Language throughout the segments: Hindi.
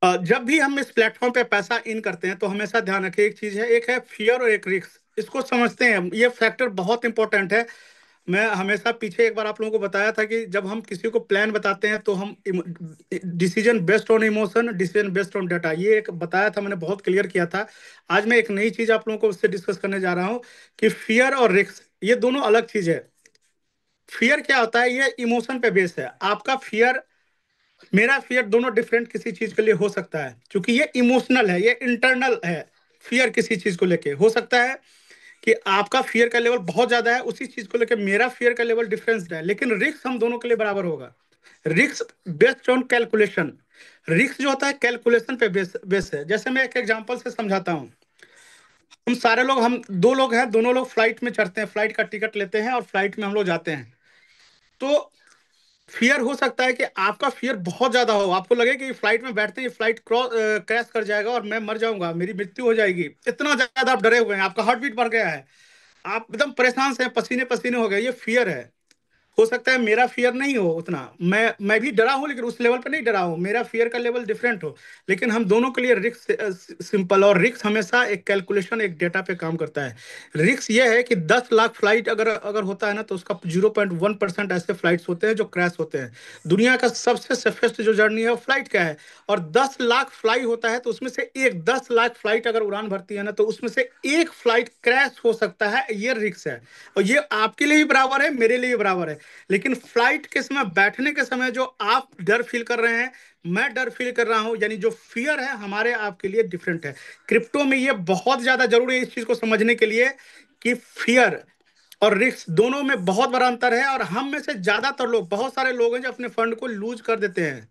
जब भी हम इस प्लेटफॉर्म पे पैसा इन करते हैं तो हमेशा ध्यान रखें, एक चीज है, एक है फियर और एक रिस्क। इसको समझते हैं, ये फैक्टर बहुत इंपॉर्टेंट है। मैं हमेशा पीछे एक बार आप लोगों को बताया था कि जब हम किसी को प्लान बताते हैं तो हम decision based on emotion, decision based on data, ये एक बताया था, मैंने बहुत क्लियर किया था। आज मैं एक नई चीज आप लोगों को उससे डिस्कस करने जा रहा हूँ कि फियर और रिस्क ये दोनों अलग चीज है। फियर क्या होता है? ये इमोशन पे बेस्ड है। आपका फियर, मेरा फियर, दोनों डिफरेंट किसी चीज के लिए हो सकता है, क्योंकि ये इमोशनल है, ये इंटरनल है। फियर किसी चीज को लेके हो सकता है कि आपका फियर का लेवल बहुत ज्यादा है, उसी चीज को लेके मेरा फियर का लेवल डिफरेंस है, लेकिन रिस्क हम दोनों के लिए बराबर होगा। Risk based on calculation. Risk जो होता है कैलकुलेशन पे बेस है। जैसे मैं एक एग्जांपल से समझाता हूँ। हम सारे लोग, हम दो लोग हैं, दोनों लोग फ्लाइट में चढ़ते हैं, फ्लाइट का टिकट लेते हैं और फ्लाइट में हम लोग जाते हैं। तो फियर हो सकता है कि आपका फियर बहुत ज्यादा हो, आपको लगे कि फ्लाइट में बैठते ही फ्लाइट क्रैश कर जाएगा और मैं मर जाऊंगा, मेरी मृत्यु हो जाएगी, इतना ज्यादा आप डरे हुए हैं, आपका हार्ट बीट बढ़ गया है, आप एकदम परेशान से पसीने पसीने हो गए, ये फियर है। हो सकता है मेरा फियर नहीं हो उतना, मैं भी डरा हूं लेकिन उस लेवल पे नहीं डरा हूं, मेरा फियर का लेवल डिफरेंट हो। लेकिन हम दोनों के लिए रिस्क सिंपल, और रिस्क हमेशा एक कैलकुलेशन, एक डेटा पे काम करता है। रिस्क ये है कि 10 लाख फ्लाइट अगर अगर होता है ना, तो उसका 0.1% ऐसे फ्लाइट्स होते हैं जो क्रैश होते हैं। दुनिया का सबसे सेफेस्ट जो जर्नी है वो फ्लाइट का है। और 10 लाख फ्लाई होता है तो उसमें से एक 10 लाख फ्लाइट अगर उड़ान भरती है ना, तो उसमें से एक फ्लाइट क्रैश हो सकता है, ये रिस्क है। और ये आपके लिए भी बराबर है, मेरे लिए भी बराबर है। लेकिन फ्लाइट के समय, बैठने के समय जो आप डर फील कर रहे हैं, मैं डर फील कर रहा हूं, यानी जो फियर है हमारे आपके लिए डिफरेंट है। क्रिप्टो में ये बहुत ज्यादा जरूरी है इस चीज को समझने के लिए कि फियर और रिस्क दोनों में बहुत बड़ा अंतर है। और हम में से ज्यादातर लोग, बहुत सारे लोग हैं जो अपने फंड को लूज कर देते हैं।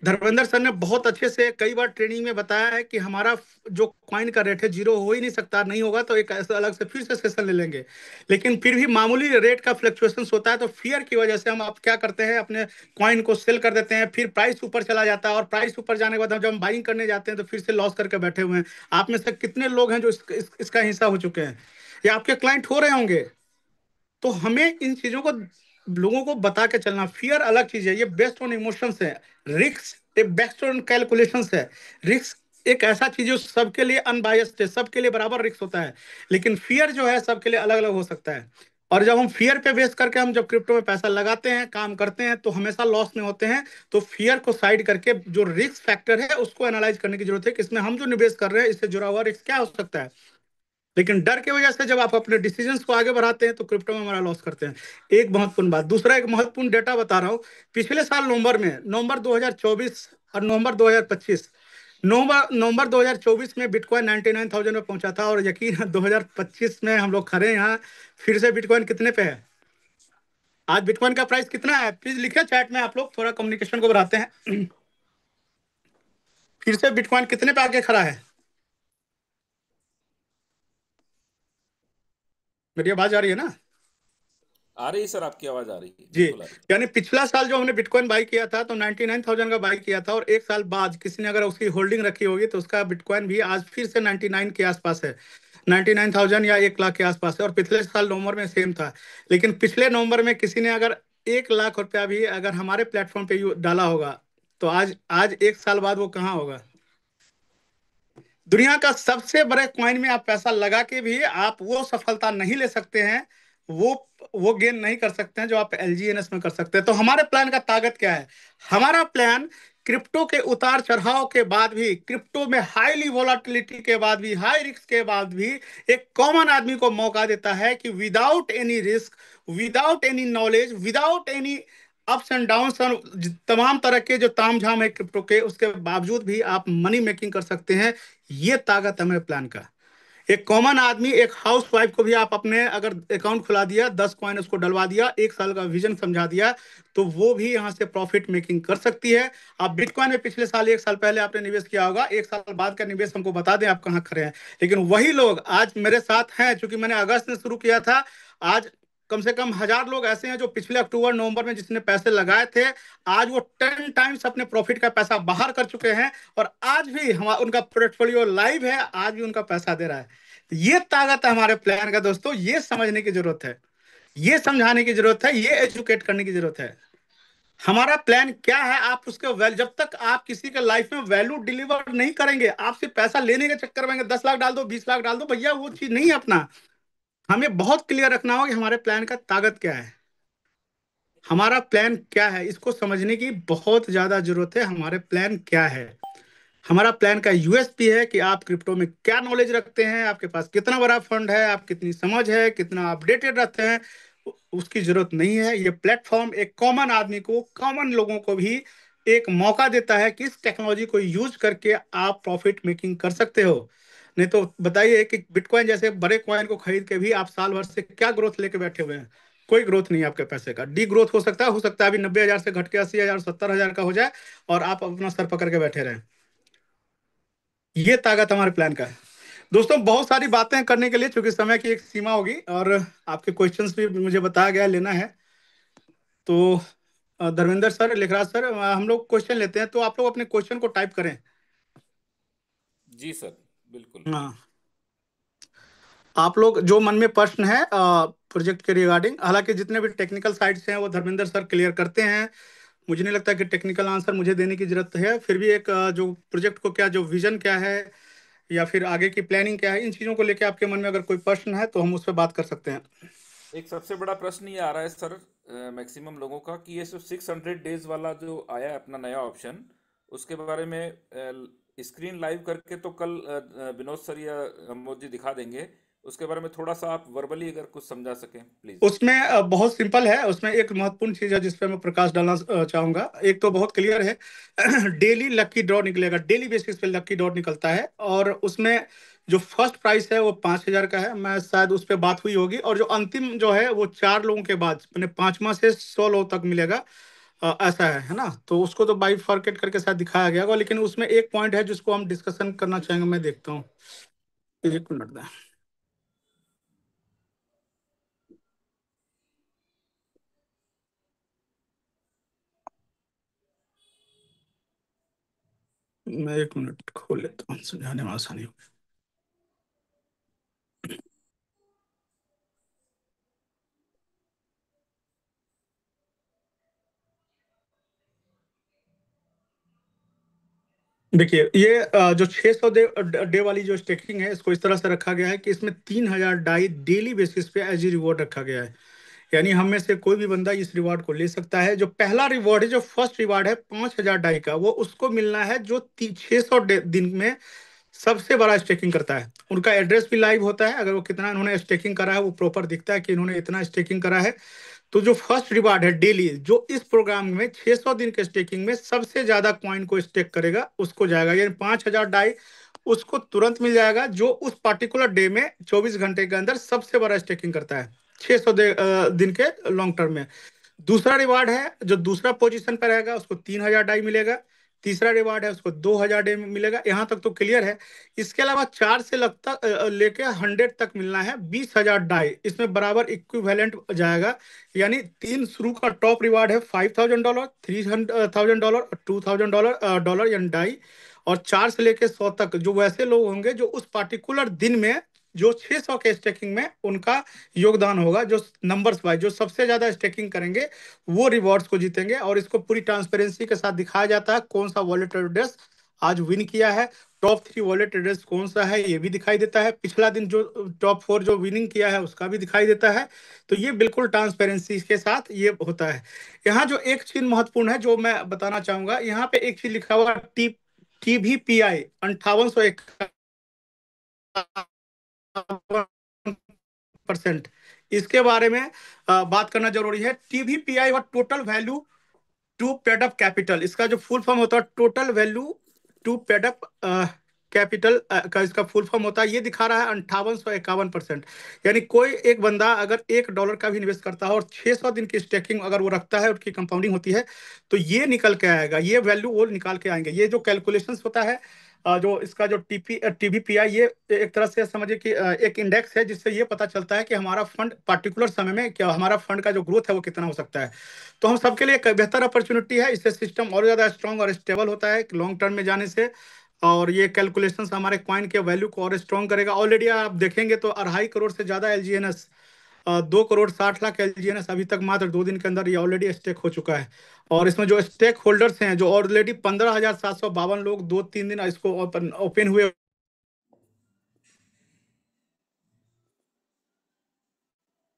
धर्मेंद्र सर ने बहुत अच्छे से कई बार ट्रेनिंग में बताया है कि हमारा जो कॉइन का रेट है जीरो हो ही नहीं सकता, नहीं होगा तो एक ऐसा अलग से फिर से सेशन ले लेंगे। लेकिन फिर भी मामूली रेट का फ्लक्चुएशन होता है, तो फियर की वजह से हम आप क्या करते हैं, अपने कॉइन को सेल कर देते हैं, फिर प्राइस ऊपर चला जाता है, और प्राइस ऊपर जाने के बाद जब हम बाइंग करने जाते हैं तो फिर से लॉस करके बैठे हुए हैं। आप में से कितने लोग हैं जो इसका हिस्सा हो चुके हैं, या आपके क्लाइंट हो रहे होंगे? तो हमें इन चीजों को लोगों को बता के चलना। फियर अलग चीज है, ये बेस्ड ऑन इमोशंस है। रिस्क एक बेस्ड ऑन कैलकुलेशंस है। रिस्क एक ऐसा चीज जो सबके लिए अनबायस्ड है, सबके लिए बराबर रिस्क होता है। लेकिन फियर जो है सबके लिए अलग अलग हो सकता है। और जब हम फियर पे बेस करके हम जब क्रिप्टो में पैसा लगाते हैं, काम करते हैं, तो हमेशा लॉस में होते हैं। तो फियर को साइड करके जो रिस्क फैक्टर है उसको एनालाइज करने की जरूरत है कि इसमें हम जो निवेश कर रहे हैं इससे जुड़ा हुआ रिस्क क्या हो सकता है। लेकिन डर की वजह से जब आप अपने डिसीजंस को आगे बढ़ाते हैं तो क्रिप्टो में हमारा लॉस करते हैं। एक महत्वपूर्ण बात, दूसरा एक महत्वपूर्ण डेटा बता रहा हूँ। पिछले साल नवंबर में, नवंबर 2024 और नवंबर 2025, नवंबर नवंबर 2024 में बिटकॉइन 99,000 में पहुंचा था, और यकीन है 2025 में हम लोग खड़े हैं यहाँ। फिर से बिटकॉइन कितने पे है? आज बिटकॉइन का प्राइस कितना है? प्लीज लिखिए चैट में, आप लोग थोड़ा कम्युनिकेशन को बढ़ाते हैं। फिर से बिटकॉइन कितने पे आके खड़ा है? मेरी आवाज आ रही है ना? आ रही है सर, आपकी आवाज आ रही है, जी। बिल्कुल आ रही यानी पिछला साल जो हमने बिटकॉइन बाई किया था तो 99,000 का बाई किया था, और एक साल बाद किसी ने अगर उसकी होल्डिंग रखी होगी तो उसका बिटकॉइन भी आज फिर से 99 के आसपास है। 99,000 या 1 लाख के आसपास है, और पिछले साल नवंबर में सेम था। लेकिन पिछले नवंबर में किसी ने अगर 1 लाख रुपया भी अगर हमारे प्लेटफॉर्म पे डाला होगा, तो आज आज एक साल बाद वो कहाँ होगा? दुनिया का सबसे बड़े कॉइन में आप पैसा लगा के भी आप वो सफलता नहीं ले सकते हैं, वो वो गेन नहीं कर सकते हैं जो आप एलजीएनएस में कर सकते हैं। तो हमारे प्लान का ताकत क्या है? हमारा प्लान क्रिप्टो के उतार चढ़ाव के बाद भी, क्रिप्टो में हाईली वोलाटिलिटी के बाद भी, हाई रिस्क के बाद भी, एक कॉमन आदमी को मौका देता है कि without any risk, without any knowledge, without any ups and downs, तमाम तरह के जो तामझाम है क्रिप्टो के, उसके बावजूद भी आप मनी मेकिंग कर सकते हैं। ये ताकत है मेरे प्लान का। एक कॉमन आदमी, एक हाउस वाइफ को भी आप अपने अगर अकाउंट खुला दिया, 10 कॉइन उसको डलवा दिया, 1 साल का विजन समझा दिया, तो वो भी यहां से प्रॉफिट मेकिंग कर सकती है। आप बिटकॉइन में पिछले साल, 1 साल पहले आपने निवेश किया होगा, 1 साल बाद का निवेश हमको बता दें आप कहाँ खड़े हैं। लेकिन वही लोग आज मेरे साथ हैं, क्योंकि मैंने अगस्त में शुरू किया था। आज कम से कम 1,000 लोग ऐसे हैं जो पिछले अक्टूबर नवंबर में जिसने पैसे लगाए थे, आज वो 10 टाइम्स अपने प्रॉफिट का पैसा बाहर कर चुके हैं। और आज भी हमारा उनका पोर्टफोलियो लाइव है, आज भी उनका पैसा दे रहा है। तो ये ताकत है हमारे प्लान का दोस्तों, ये समझने की जरूरत है, ये समझाने की जरूरत है, ये एजुकेट करने की जरूरत है। हमारा प्लान क्या है, आप उसके जब तक आप किसी के लाइफ में वैल्यू डिलीवर नहीं करेंगे, आप सिर्फ पैसा लेने के चक्कर में 10 लाख डाल दो, 20 लाख डाल दो, भैया वो चीज नहीं है अपना। हमें बहुत क्लियर रखना होगा कि हमारे प्लान का ताकत क्या है, हमारा प्लान क्या है, इसको समझने की बहुत ज्यादा जरूरत है। हमारे प्लान क्या है, हमारा प्लान का यूएसपी है कि आप क्रिप्टो में क्या नॉलेज रखते हैं, आपके पास कितना बड़ा फंड है, आप कितनी समझ है, कितना अपडेटेड रहते हैं। उसकी जरूरत नहीं है। ये प्लेटफॉर्म एक कॉमन आदमी को, कॉमन लोगों को भी एक मौका देता है कि इस टेक्नोलॉजी को यूज करके आप प्रॉफिट मेकिंग कर सकते हो। नहीं तो बताइए कि बिटकॉइन जैसे बड़े कॉइन को खरीद के भी आप साल भर से क्या ग्रोथ लेके बैठे हुए हैं? कोई ग्रोथ नहीं है आपके पैसे का, डी ग्रोथ हो सकता है अभी 90,000 से घट के 80,000 70,000 का हो जाए और आप अपना सर पकड़ के बैठे रहें। ये ताकत हमारे प्लान का है। दोस्तों, बहुत सारी बातें करने के लिए, चूंकि समय की एक सीमा होगी और आपके क्वेश्चंस भी मुझे बताया गया लेना है, तो धर्मेंद्र सर, लेखराज सर, हम लोग क्वेश्चन लेते हैं, तो आप लोग अपने क्वेश्चन को टाइप करें। जी सर, बिल्कुल। हाँ, आप लोग जो मन में प्रश्न है प्रोजेक्ट के रिगार्डिंग, हालांकि जितने भी टेक्निकल साइड्स हैं वो धर्मेंद्र सर क्लियर करते हैं। मुझे नहीं लगता कि टेक्निकल आंसर मुझे देने की जरूरत है। फिर भी एक जो प्रोजेक्ट को क्या, जो विजन क्या है या फिर आगे की प्लानिंग क्या है, इन चीजों को लेकर आपके मन में अगर कोई प्रश्न है तो हम उस पर बात कर सकते हैं। एक सबसे बड़ा प्रश्न ये आ रहा है सर, मैक्सिमम लोगों का, कि ये जो 600 डेज वाला जो आया है अपना नया ऑप्शन, उसके बारे में स्क्रीन लाइव करके तो कल विनोद सर या अमोद जी दिखा देंगे। उसके बारे में थोड़ा सा आप वर्बली अगर कुछ समझा सकें प्लीज। उसमें बहुत सिंपल है। उसमें एक महत्वपूर्ण चीज है जिस पे मैं प्रकाश डालना चाहूंगा। एक तो बहुत क्लियर है, डेली लकी ड्रॉ निकलेगा, डेली बेसिस पे लकी ड्रॉ निकलता है, और उसमें जो फर्स्ट प्राइस है वो 5,000 का है। मैं शायद उस पर बात हुई होगी। और जो अंतिम जो है वो 4 लोगों के बाद मैंने 5वां से 100 लोग तक मिलेगा। ऐसा है ना? तो उसको तो बाई फॉरकेट करके शायद दिखाया गया होगा, लेकिन उसमें एक पॉइंट है जिसको हम डिस्कशन करना चाहेंगे। मैं देखता हूँ, 1 मिनट में। मैं 1 मिनट खोल लेता हूँ, समझाने में आसानी हो। देखिए, ये जो 600 डे वाली जो स्टेकिंग है, इसको इस तरह से रखा गया है कि इसमें 3,000 डाई डेली बेसिस पे एज ए रिवॉर्ड रखा गया है। यानी हम में से कोई भी बंदा इस रिवॉर्ड को ले सकता है। जो पहला रिवॉर्ड है, जो फर्स्ट रिवॉर्ड है 5,000 डाई का, वो उसको मिलना है जो 600 दिन में सबसे बड़ा स्टेकिंग करता है। उनका एड्रेस भी लाइव होता है, अगर वो कितना इन्होंने स्टेकिंग करा है वो प्रॉपर दिखता है कि इन्होंने इतना स्टेकिंग करा है। तो जो फर्स्ट रिवार्ड है डेली, जो इस प्रोग्राम में 600 दिन के स्टेकिंग में सबसे ज्यादा कॉइन को स्टेक करेगा उसको जाएगा, यानी 5,000 डाई उसको तुरंत मिल जाएगा, जो उस पर्टिकुलर डे में 24 घंटे के अंदर सबसे बड़ा स्टेकिंग करता है 600 दिन के लॉन्ग टर्म में। दूसरा रिवार्ड है, जो दूसरा पोजीशन पर रहेगा उसको 3,000 डाई मिलेगा। तीसरा रिवार्ड है उसको 2,000 डाई मिलेगा। यहाँ तक तो क्लियर है। इसके अलावा 4 से लगता लेके 100 तक मिलना है 20,000 डाई, इसमें बराबर इक्विवेलेंट जाएगा। यानी तीन शुरू का टॉप रिवार्ड है $5,000, $3,000, $2,000 यानी डाई। और 4 से लेके 100 तक जो वैसे लोग होंगे जो उस पार्टिकुलर दिन में जो 600 के स्टेकिंग में उनका योगदान होगा, जो नंबर्स वाइज जो सबसे ज्यादा स्टेकिंग करेंगे वो रिवॉर्ड्स को जीतेंगे। और इसको पूरी ट्रांसपेरेंसी के साथ दिखाया जाता है कौन सा वॉलेट एड्रेस आज विन किया है। टॉप 3 वॉलेट एड्रेस कौन सा है ये भी दिखाई देता है। पिछला दिन जो टॉप 4 जो विनिंग किया है उसका भी दिखाई देता है। तो ये बिल्कुल ट्रांसपेरेंसी के साथ ये होता है। यहाँ जो एक चीज महत्वपूर्ण है जो मैं बताना चाहूंगा, यहाँ पे एक चीज लिखा हुआ TVPI 5851%। इसके बारे में बात करना जरूरी है। TVPI और total value to paid up capital, इसका जो फुल फॉर्म होता है total value to paid up capital का इसका फुल फॉर्म होता है। ये दिखा रहा है 5851%। यानी कोई एक बंदा अगर $1 का भी इन्वेस्ट करता है और 600 दिन की स्टेकिंग अगर वो रखता है, उसकी कंपाउंडिंग होती है, तो ये निकल के आएगा, ये वैल्यू वो निकाल के आएंगे। ये जो कैलकुलेशंस होता है, जो इसका जो TVPI, ये एक तरह से समझिए कि एक इंडेक्स है जिससे ये पता चलता है कि हमारा फंड पार्टिकुलर समय में क्या, हमारा फंड का जो ग्रोथ है वो कितना हो सकता है। तो हम सबके लिए एक बेहतर अपॉर्चुनिटी है। इससे सिस्टम और ज्यादा स्ट्रांग और स्टेबल होता है लॉन्ग टर्म में जाने से। और ये कैलकुलेशंस हमारे कॉइन के वैल्यू को और स्ट्रांग करेगा। ऑलरेडी आप देखेंगे तो 2.5 करोड़ से ज्यादा LGNS 2,60,00,000 एलजीएनएस अभी तक मात्र 2 दिन के अंदर ये ऑलरेडी स्टेक हो चुका है। और इसमें जो स्टेक होल्डर्स हैं, जो ऑलरेडी 15,752 लोग 2-3 दिन इसको ओपन ओपन हुए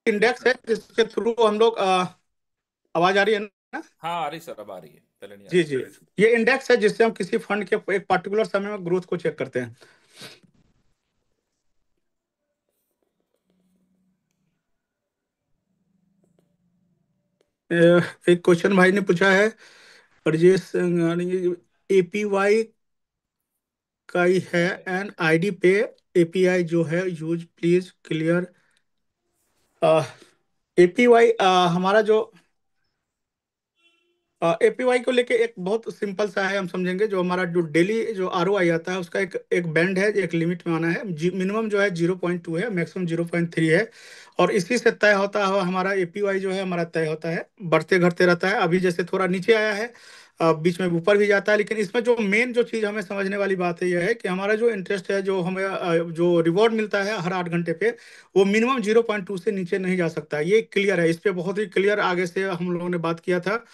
जी इंडेक्स सर। है जिसके थ्रू हम लोग आवाज आ रही है ना? हाँ आ रही सर, अब आ रही है, पहले नहीं आ जी रही जी। थी। ये इंडेक्स है जिससे हम किसी फंड के एक पर्टिकुलर समय में ग्रोथ को चेक करते हैं। एक क्वेश्चन भाई ने पूछा है, ब्रजेश संघानी, एपीवाई का ही है एन आईडी पे एपीआई जो है यूज प्लीज क्लियर। एपीवाई हमारा जो एपीवाई को लेके एक बहुत सिंपल सा है, हम समझेंगे। जो हमारा जो डेली जो आरओआई आता है उसका एक एक बैंड है, एक लिमिट में आना है। मिनिमम जो है 0.2 है, मैक्सिमम 0.3 है। और इसी से तय होता है हमारा एपीवाई जो है हमारा तय होता है, बढ़ते घटते रहता है। अभी जैसे थोड़ा नीचे आया है, बीच में ऊपर भी जाता है। लेकिन इसमें जो मेन जो चीज़ हमें समझने वाली बात है यह है कि हमारा जो इंटरेस्ट है, जो हमें जो रिवॉर्ड मिलता है हर 8 घंटे पे, वो मिनिमम 0.2 से नीचे नहीं जा सकता। ये क्लियर है, इस पे बहुत ही क्लियर आगे से हम लोगों ने बात किया था।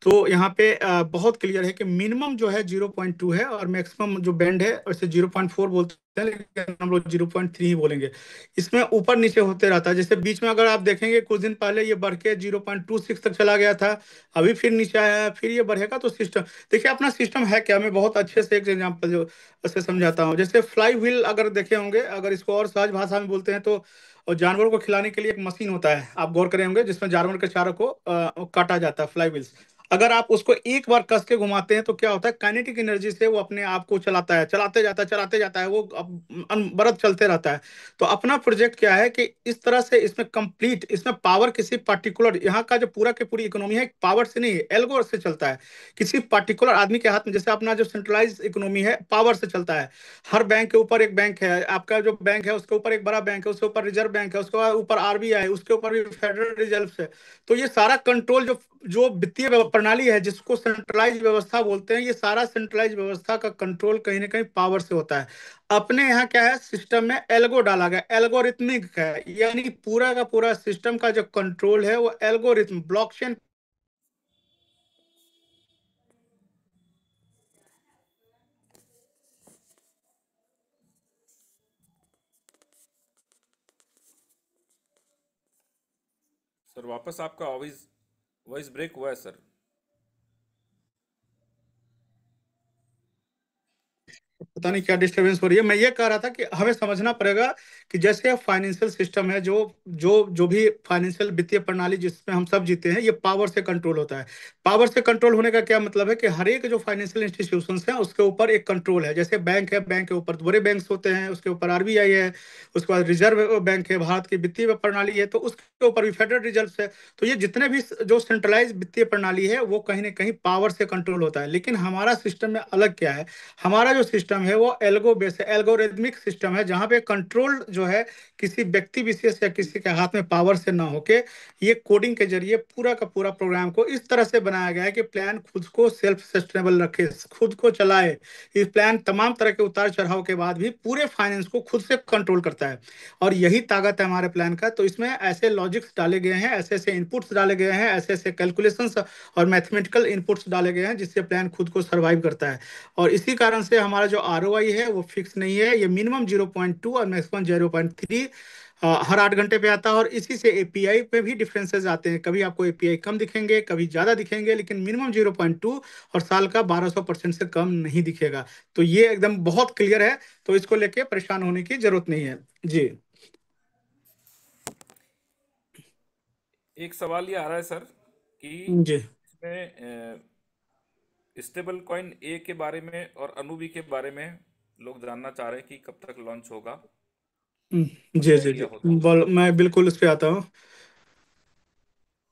तो यहाँ पे बहुत क्लियर है कि मिनिमम जो है 0.2 है, और मैक्सिमम जो बैंड है वैसे 0.4 बोलते हैं, लेकिन हम लोग 0.3 ही बोलेंगे। इसमें ऊपर नीचे होते रहता है। जैसे बीच में अगर आप देखेंगे कुछ दिन पहले ये बढ़ के 0.26 तक चला गया था, अभी फिर नीचे आया है, फिर ये बढ़ेगा। तो सिस्टम देखिए, अपना सिस्टम है क्या, मैं बहुत अच्छे से एक एग्जांपल जो से समझाता हूँ। जैसे फ्लाई व्हील अगर देखे होंगे, अगर इसको और सहज भाषा में बोलते हैं तो, और जानवरों को खिलाने के लिए एक मशीन होता है, आप गौर करें होंगे, जिसमें जानवर के चारों को काटा जाता है, फ्लाई व्हील्स। अगर आप उसको एक बार कस के घुमाते हैं तो क्या होता है, काइनेटिक एनर्जी से वो अपने आप को चलाता है, चलाते जाता है, वो अनबरत चलते रहता है। तो अपना प्रोजेक्ट क्या है कि इस तरह से इसमें कंप्लीट, इसमें पावर किसी पर्टिकुलर, यहाँ का जो पूरा की पूरी इकोनॉमी है पावर से नहीं है, एल्गो से चलता है। किसी पर्टिकुलर आदमी के हाथ में, जैसे अपना जो सेंट्रलाइज इकोनॉमी है पावर से चलता है। हर बैंक के ऊपर एक बैंक है, आपका जो बैंक है उसके ऊपर एक बड़ा बैंक है, उसके ऊपर रिजर्व बैंक है, उसके ऊपर आरबीआई है, उसके ऊपर भी फेडरल रिजर्व है। तो ये सारा कंट्रोल जो जो वित्तीय प्रणाली है, जिसको सेंट्रलाइज व्यवस्था बोलते हैं, ये सारा सेंट्रलाइज व्यवस्था का कंट्रोल कहीं ना कहीं पावर से होता है। अपने यहाँ क्या है, सिस्टम में एल्गो डाला गया, एल्गोरिथमिक है, यानी पूरा का पूरा सिस्टम का जो कंट्रोल है वो एल्गोरिथम ब्लॉकचेन। सर वापस आपका वॉइस वॉइस ब्रेक हुआ है सर। पता नहीं क्या डिस्टरबेंस हो रही है। मैं ये कह रहा था कि हमें समझना पड़ेगा कि जैसे फाइनेंशियल सिस्टम है, जो जो जो भी फाइनेंशियल वित्तीय प्रणाली जिसमें हम सब जीते हैं, ये पावर से कंट्रोल होता है। पावर से कंट्रोल होने का क्या मतलब है कि हर एक जो फाइनेंशियल इंस्टीट्यूशंस हैं उसके ऊपर एक कंट्रोल है। जैसे बैंक है, बैंक के ऊपर बड़े बैंक होते हैं, उसके ऊपर आरबीआई है, उसके बाद रिजर्व बैंक है, भारत की वित्तीय प्रणाली है, तो उसके ऊपर भी फेडरल रिजर्व है। तो ये जितने भी जो सेंट्रलाइज वित्तीय प्रणाली है वो कहीं ना कहीं पावर से कंट्रोल होता है। लेकिन हमारा सिस्टम में अलग क्या है, हमारा जो सिस्टम है वो एल्गो बेस है, एल्गोरिथमिक सिस्टम है, जहां पे कंट्रोल जो है किसी व्यक्ति विशेष या किसी के हाथ में पावर से ना होके, ये कोडिंग के जरिए पूरा का पूरा प्रोग्राम को इस तरह से बनाया गया है कि प्लान खुद को सेल्फ सस्टेनेबल रखे, खुद को चलाए। इस प्लान तमाम तरह के उतार चढ़ाव के बाद भी पूरे फाइनेंस को खुद से कंट्रोल करता है। और यही ताकत है हमारे प्लान का। तो इसमें ऐसे लॉजिक्स डाले गए हैं, ऐसे ऐसे इनपुट्स डाले गए हैं, ऐसे ऐसे कैलकुलेशंस और मैथमेटिकल इनपुट्स डाले गए हैं, जिससे प्लान खुद को सर्वाइव करता है। और इसी कारण से हमारा जो आरओआई है वो फिक्स नहीं है, ये मिनिमम 0.2 और मैक्सिमम 0.3 हर 8 घंटे पे आता है। और इसी से एपीआई पे भी डिफरेंसेस आते हैं, कभी आपको एपीआई कम दिखेंगे, कभी ज्यादा दिखेंगे, लेकिन मिनिमम 0.2 और साल का 1200% से कम नहीं दिखेगा। तो ये एकदम बहुत क्लियर है, तो इसको लेके परेशान होने की जरूरत नहीं है। जी एक सवाल ये आ रहा है सर कि जी। इसमें स्टेबल कॉइन ए के बारे में और अनुबी के बारे में लोग जानना चाह रहे हैं कि कब तक लॉन्च होगा। कुछ जी जी आइडिया जी, हो तो दीजिए। मैं बिल्कुल उस पे आता हूँ।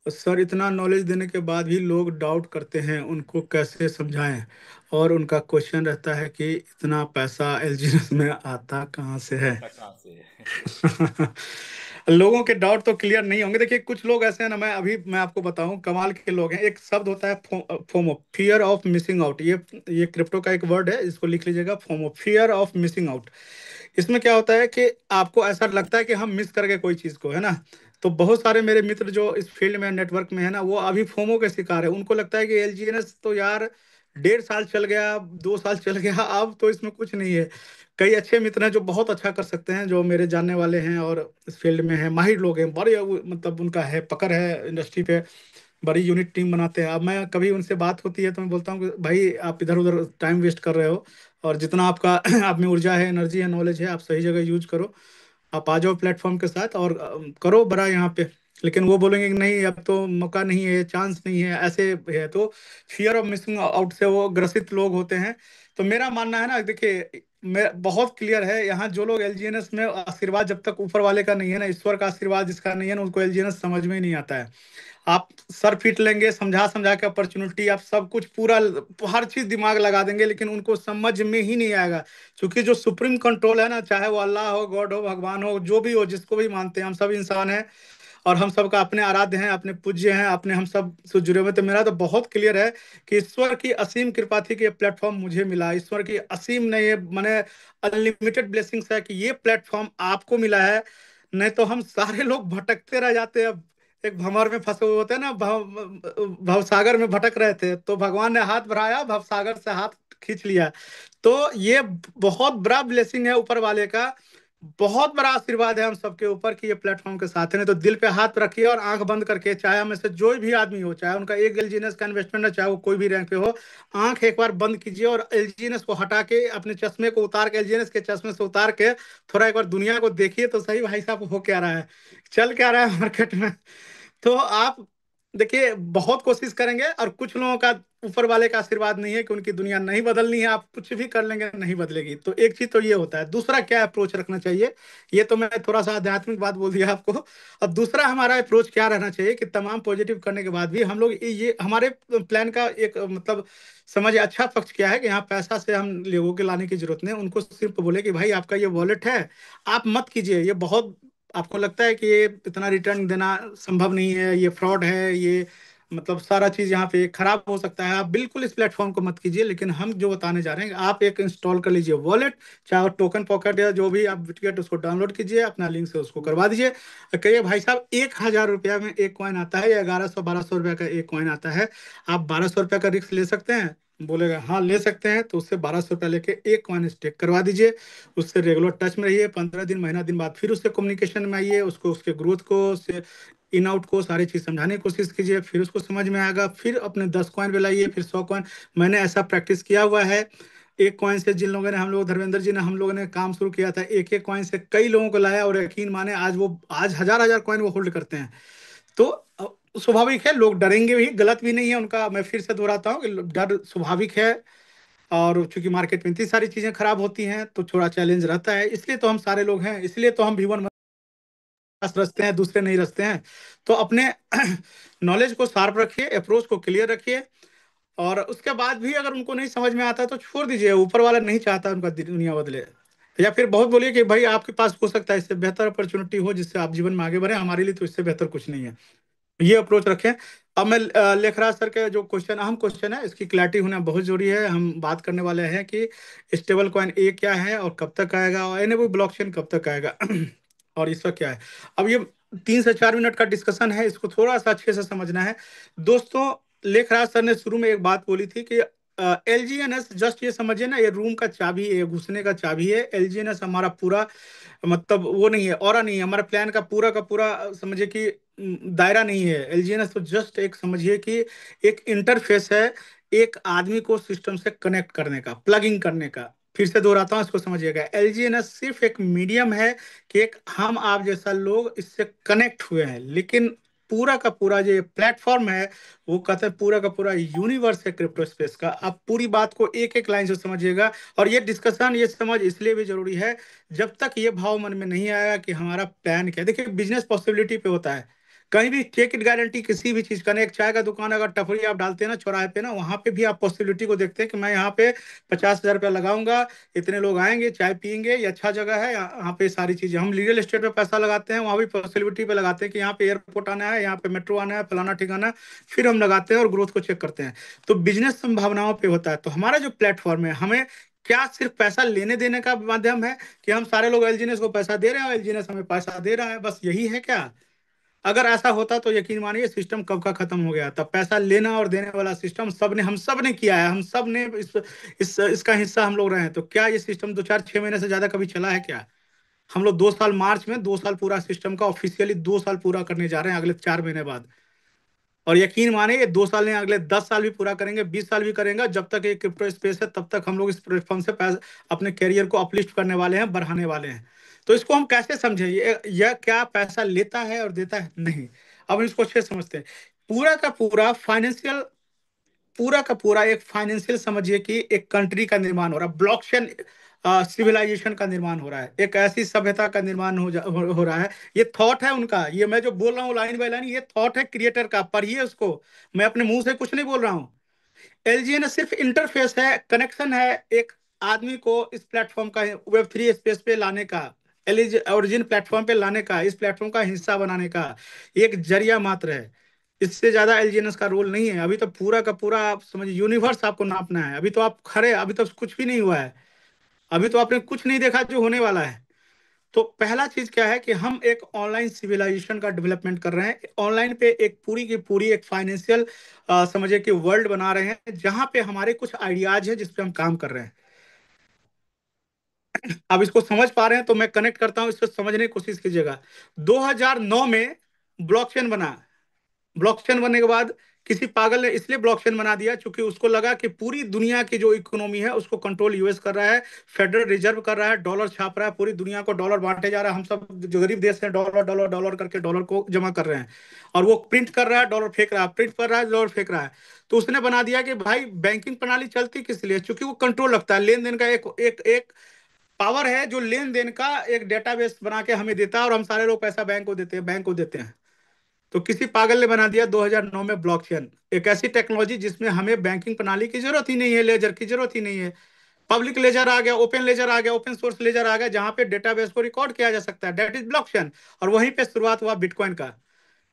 सर, इतना नॉलेज देने के बाद भी लोग डाउट करते हैं, उनको कैसे समझाएं? और उनका क्वेश्चन रहता है कि इतना पैसा एलजीएस में आता कहाँ से है? आता कहाँ से है? लोगों के डाउट तो क्लियर नहीं होंगे। देखिए, कुछ लोग ऐसे हैं ना, मैं आपको बताऊं, कमाल के लोग हैं। एक शब्द होता है FOMO, fear of missing out. ये क्रिप्टो का एक वर्ड है, इसको लिख लीजिएगा, FOMO, fear of missing out. इसमें क्या होता है कि आपको ऐसा लगता है कि हम मिस कर गए कोई चीज को, है ना। तो बहुत सारे मेरे मित्र जो इस फील्ड में नेटवर्क में है ना, वो अभी फोमो के शिकार है। उनको लगता है कि एलजीएनएस तो यार 1.5 साल चल गया, 2 साल चल गया, अब तो इसमें कुछ नहीं है। कई अच्छे मित्र हैं जो बहुत अच्छा कर सकते हैं, जो मेरे जानने वाले हैं और इस फील्ड में है, माहिर लोग हैं, बड़े मतलब उनका है पकड़ है इंडस्ट्री पे, बड़ी यूनिट टीम बनाते हैं। अब मैं कभी उनसे बात होती है तो मैं बोलता हूँ कि भाई आप इधर उधर टाइम वेस्ट कर रहे हो, और जितना आपका आप में ऊर्जा है, एनर्जी है, नॉलेज है, आप सही जगह यूज करो। आप आ जाओ प्लेटफॉर्म के साथ और करो बड़ा यहाँ पे। लेकिन वो बोलेंगे कि नहीं अब तो मौका नहीं है, चांस नहीं है, ऐसे है। तो फियर ऑफ मिसिंग आउट से वो ग्रसित लोग होते हैं। तो मेरा मानना है ना, देखिए मैं बहुत क्लियर है, यहाँ जो लोग एलजीएनएस में, आशीर्वाद जब तक ऊपर वाले का नहीं है ना, ईश्वर का आशीर्वाद जिसका नहीं है ना, उनको एलजीएनएस समझ में ही नहीं आता है। आप सर पीट लेंगे समझा समझा के अपॉर्चुनिटी, आप सब कुछ पूरा हर चीज दिमाग लगा देंगे, लेकिन उनको समझ में ही नहीं आएगा। क्योंकि जो सुप्रीम कंट्रोल है ना, चाहे वो अल्लाह हो, गॉड हो, भगवान हो, जो भी हो, जिसको भी मानते हैं, हम सब इंसान हैं। और हम सब का अपने आराध्य हैं, अपने पूज्य हैं, अपने हम सब से जुड़े हुए। तो मेरा तो बहुत क्लियर है कि ईश्वर की असीम कृपा थी कि ये प्लेटफॉर्म मुझे मिला। ईश्वर की असीम नहीं, ये मैंने अनलिमिटेड ब्लेसिंग्स है कि ये प्लेटफॉर्म आपको मिला है। नहीं तो हम सारे लोग भटकते रह जाते हैं। एक भंवर में फंसे हुए होते हैं ना, भवसागर में भटक रहे थे, तो भगवान ने हाथ बढ़ाया, भवसागर से हाथ खींच लिया। तो ये बहुत बड़ा ब्लेसिंग है ऊपर वाले का, बहुत बड़ा आशीर्वाद है हम सबके ऊपर कि ये प्लेटफॉर्म के साथ है। नहीं तो दिल पे हाथ रखिए और आंख बंद करके, चाहे हमें से जो भी आदमी हो, चाहे उनका एक एलजीएनएस का इन्वेस्टमेंट है, चाहे वो कोई भी रैंक पे हो, आंख एक बार बंद कीजिए और एलजीएनएस को हटा के, अपने चश्मे को उतार के, एलजीएनएस के चश्मे से उतार के थोड़ा एक बार दुनिया को देखिए तो सही, भाई साहब हो क्या रहा है, चल क्या रहा है मार्केट में। तो आप देखिए, बहुत कोशिश करेंगे, और कुछ लोगों का ऊपर वाले का आशीर्वाद नहीं है कि उनकी दुनिया नहीं बदलनी है, आप कुछ भी कर लेंगे नहीं बदलेगी। तो एक चीज तो ये होता है। दूसरा क्या अप्रोच रखना चाहिए, ये तो मैं थोड़ा सा आध्यात्मिक बात बोल दिया आपको। और दूसरा हमारा अप्रोच क्या रहना चाहिए कि तमाम पॉजिटिव करने के बाद भी हम लोग ये हमारे प्लान का एक मतलब समझ अच्छा पक्ष क्या है कि यहाँ पैसा से हम लोगों के लाने की जरूरत नहीं है। उनको सिर्फ बोले कि भाई आपका ये वॉलेट है, आप मत कीजिए, ये बहुत आपको लगता है कि ये इतना रिटर्न देना संभव नहीं है, ये फ्रॉड है, ये मतलब सारा चीज यहाँ पे खराब हो सकता है, आप बिल्कुल इस प्लेटफॉर्म को मत कीजिए। लेकिन हम जो बताने जा रहे हैं, आप एक इंस्टॉल कर लीजिए वॉलेट, चाहे टोकन पॉकेट या जो भी आप बिटगेट, उसको डाउनलोड कीजिए, अपना लिंक से उसको करवा दीजिए। कहिए भाई साहब 1,000 रुपया में एक कॉइन आता है, या 1100 1200 रुपया का एक कॉइन आता है, आप 1200 रुपया का रिस्क ले सकते हैं? बोलेगा हाँ ले सकते हैं। तो उससे 1200 रुपया लेके एक कॉइन स्टेक करवा दीजिए, उससे रेगुलर टच में रहिए। 15 दिन महीना दिन बाद फिर उससे कम्युनिकेशन में आइए, उसको उसके ग्रोथ को, उससे इन आउट को सारी चीज समझाने की कोशिश कीजिए, फिर उसको समझ में आएगा। फिर अपने 10 कॉइन पे लाइए, फिर 100 कॉइन। मैंने ऐसा प्रैक्टिस किया हुआ है। एक कॉइन से जिन लोगों ने, हम लोग धर्मेंद्र जी ने, हम लोगों ने काम शुरू किया था, एक एक कॉइन से कई लोगों को लाया, और यकीन माने आज वो, आज हजार हजार कॉइन वो होल्ड करते हैं। तो स्वाभाविक है लोग डरेंगे भी, गलत भी नहीं है उनका। मैं फिर से दोहराता हूँ कि डर स्वाभाविक है। और चूंकि मार्केट में इतनी सारी चीजें खराब होती हैं तो थोड़ा चैलेंज रहता है, इसलिए तो हम सारे लोग हैं, इसलिए तो हम भी वन रचते हैं, दूसरे नहीं रचते हैं। तो अपने नॉलेज को शार्प रखिए, अप्रोच को क्लियर रखिए। और उसके बाद भी अगर उनको नहीं समझ में आता तो छोड़ दीजिए, ऊपर वाला नहीं चाहता उनका दुनिया बदले। या फिर बहुत बोलिए कि भाई आपके पास हो सकता है इससे बेहतर अपॉर्चुनिटी हो जिससे आप जीवन में आगे बढ़े, हमारे लिए तो इससे बेहतर कुछ नहीं है। ये अप्रोच रखें। अब मैं लेखराज सर के जो क्वेश्चन, अहम क्वेश्चन है, इसकी क्लैरिटी होना बहुत जरूरी है। हम बात करने वाले हैं कि स्टेबल कॉइन ए क्या है और कब तक आएगा, और एनएबल ब्लॉकचेन कब तक आएगा और इसका क्या है। अब ये 3 से 4 मिनट का डिस्कशन है, इसको थोड़ा सा अच्छे से समझना है। दोस्तों, लेखराज सर ने शुरू में एक बात बोली थी कि एलजीएनएस, जस्ट ये समझिए ना, ये रूम का चाबी है, ये घुसने का चाबी है। एलजीएनएस हमारा पूरा मतलब वो नहीं है, और नहीं है, हमारे प्लान का पूरा समझिए कि दायरा नहीं है। एलजीएनएस तो जस्ट एक समझिए कि एक इंटरफेस है, एक आदमी को सिस्टम से कनेक्ट करने का, प्लगिंग करने का। फिर से दोहराता हूँ, इसको समझिएगा, एलजीएनएस सिर्फ एक मीडियम है कि एक हम आप जैसा लोग इससे कनेक्ट हुए हैं। लेकिन पूरा का पूरा जो प्लेटफॉर्म है, वो कहते हैं पूरा का पूरा यूनिवर्स है क्रिप्टो स्पेस का। आप पूरी बात को एक एक लाइन से समझिएगा। और ये डिस्कशन, ये समझ इसलिए भी जरूरी है, जब तक ये भाव मन में नहीं आया कि हमारा प्लान क्या है। देखिए बिजनेस पॉसिबिलिटी पे होता है, कहीं भी टेक इट गारंटी किसी भी चीज का नहीं। एक चाय का दुकान अगर टपरी आप डालते हैं ना चौराहे पे ना, वहां पे भी आप पॉसिबिलिटी को देखते हैं कि मैं यहाँ पे 50,000 रुपया लगाऊंगा, इतने लोग आएंगे, चाय पियेंगे, ये अच्छा जगह है, यहाँ पे सारी चीजें। हम रियल एस्टेट पे पैसा लगाते हैं, वहां भी पॉसिबिलिटी पे लगाते हैं कि यहाँ पे एयरपोर्ट आना है, यहाँ पे मेट्रो आना है, फलाना ठिकाना है। फिर हम लगाते हैं और ग्रोथ को चेक करते हैं। तो बिजनेस संभावनाओं पे होता है। तो हमारा जो प्लेटफॉर्म है, हमें क्या सिर्फ पैसा लेने देने का माध्यम है कि हम सारे लोग एलजीएनएस को पैसा दे रहे हैं और एलजीएनएस हमें पैसा दे रहा है, बस यही है क्या? अगर ऐसा होता तो यकीन मानिए सिस्टम कब का खत्म हो गया। तब पैसा लेना और देने वाला सिस्टम सबने, हम सब ने किया है, हम सब ने इसका हिस्सा हम लोग रहे हैं। तो क्या ये सिस्टम 2 4 6 महीने से ज्यादा कभी चला है क्या? हम लोग 2 साल, मार्च में 2 साल पूरा सिस्टम का ऑफिशियली 2 साल पूरा करने जा रहे हैं अगले 4 महीने बाद। और यकीन माने ये 2 साल नहीं, अगले 10 साल भी पूरा करेंगे, 20 साल भी करेंगे। जब तक ये क्रिप्टो स्पेस है तब तक हम लोग इस प्लेटफॉर्म से अपने करियर को अपलिफ्ट करने वाले हैं, बढ़ाने वाले हैं। तो इसको हम कैसे समझें? यह क्या पैसा लेता है और देता है? नहीं। अब हम इसको अच्छे से समझते हैं। पूरा का पूरा फाइनेंशियल, पूरा का पूरा एक फाइनेंशियल समझिए कि एक कंट्री का निर्माण हो रहा है, ब्लॉकचेन सिविलाइजेशन का निर्माण हो रहा है, एक ऐसी सभ्यता का निर्माण हो रहा है। ये थॉट है उनका, ये मैं जो बोल रहा हूँ लाइन बाय लाइन, ये थॉट है क्रिएटर का, पढ़िए उसको। मैं अपने मुंह से कुछ नहीं बोल रहा हूँ। एलजीएन सिर्फ इंटरफेस है, कनेक्शन है एक आदमी को इस प्लेटफॉर्म का, Web3 स्पेस पे लाने का, एलिज ओरिजिन प्लेटफॉर्म पे लाने का, इस प्लेटफॉर्म का हिस्सा बनाने का एक जरिया मात्र है। इससे ज्यादा एलजीएनएस का रोल नहीं है। अभी तो पूरा का पूरा आप समझिए यूनिवर्स आपको नापना है। अभी तो आप खड़े, अभी तो कुछ भी नहीं हुआ है। अभी तो आपने कुछ नहीं देखा जो होने वाला है। तो पहला चीज क्या है कि हम एक ऑनलाइन सिविलाइजेशन का डेवलपमेंट कर रहे हैं। ऑनलाइन पे एक पूरी की पूरी एक फाइनेंशियल समझिए कि वर्ल्ड बना रहे हैं, जहां पे हमारे कुछ आइडियाज हैं जिस पे हम काम कर रहे हैं। अब इसको समझ पा रहे हैं तो मैं कनेक्ट करता हूं, इसको समझने की कोशिश कीजिएगा। 2009 में ब्लॉकचेन बना। ब्लॉकचेन बनने के बाद किसी पागल ने इसलिए ब्लॉकचेन बना दिया क्योंकि उसको लगा कि पूरी दुनिया की जो इकोनॉमी है उसको कंट्रोल यूएस कर रहा है, फेडरल रिजर्व कर रहा है, डॉलर छाप रहा है, पूरी दुनिया को डॉलर बांटे जा रहा है। हम सब जो गरीब देश हैं डॉलर डॉलर डॉलर करके डॉलर को जमा कर रहे हैं, और वो प्रिंट कर रहा है, डॉलर फेंक रहा है, प्रिंट कर रहा है, डॉलर फेंक रहा है। तो उसने बना दिया कि भाई बैंकिंग प्रणाली चलती किस लिए? क्योंकि वो कंट्रोल रखता है, लेन देन का एक एक एक पावर है, जो लेन देन का एक डेटाबेस बना के हमें देता है, और हम सारे लोग पैसा बैंक को देते हैं, बैंक को देते हैं। तो किसी पागल ने बना दिया 2009 में ब्लॉकचेन, एक ऐसी टेक्नोलॉजी जिसमें हमें बैंकिंग प्रणाली की जरूरत ही नहीं है, लेजर की जरूरत ही नहीं है। पब्लिक लेजर आ गया, ओपन लेजर आ गया, ओपन सोर्स लेजर आ गया, जहां पे डेटाबेस को रिकॉर्ड किया जा सकता है, दैट इज ब्लॉकचेन। और वहीं पे शुरुआत हुआ बिटकॉइन का।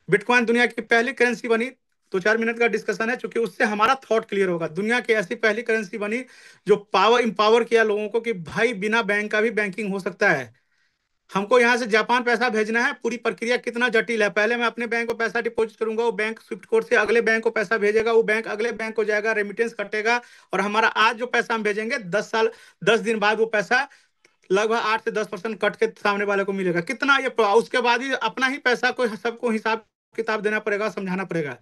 बिटकॉइन दुनिया की पहली करेंसी बनी। 2 4 मिनट का डिस्कशन है, क्योंकि उससे हमारा थॉट क्लियर होगा। दुनिया की ऐसी पहली करेंसी बनी जो पावर इंपावर किया लोगों को कि भाई बिना बैंक का भी बैंकिंग हो सकता है। हमको यहाँ से जापान पैसा भेजना है, पूरी प्रक्रिया कितना जटिल है। पहले मैं अपने बैंक को पैसा डिपॉजिट करूंगा, वो बैंक स्विफ्ट कोड से अगले बैंक को पैसा भेजेगा, वो बैंक अगले बैंक को जाएगा, रेमिटेंस कटेगा, और हमारा आज जो पैसा हम भेजेंगे 10 साल, 10 दिन बाद वो पैसा लगभग 8 से 10% कट के सामने वाले को मिलेगा। कितना ये उसके बाद ही अपना ही पैसा को सबको हिसाब किताब देना पड़ेगा, समझाना पड़ेगा।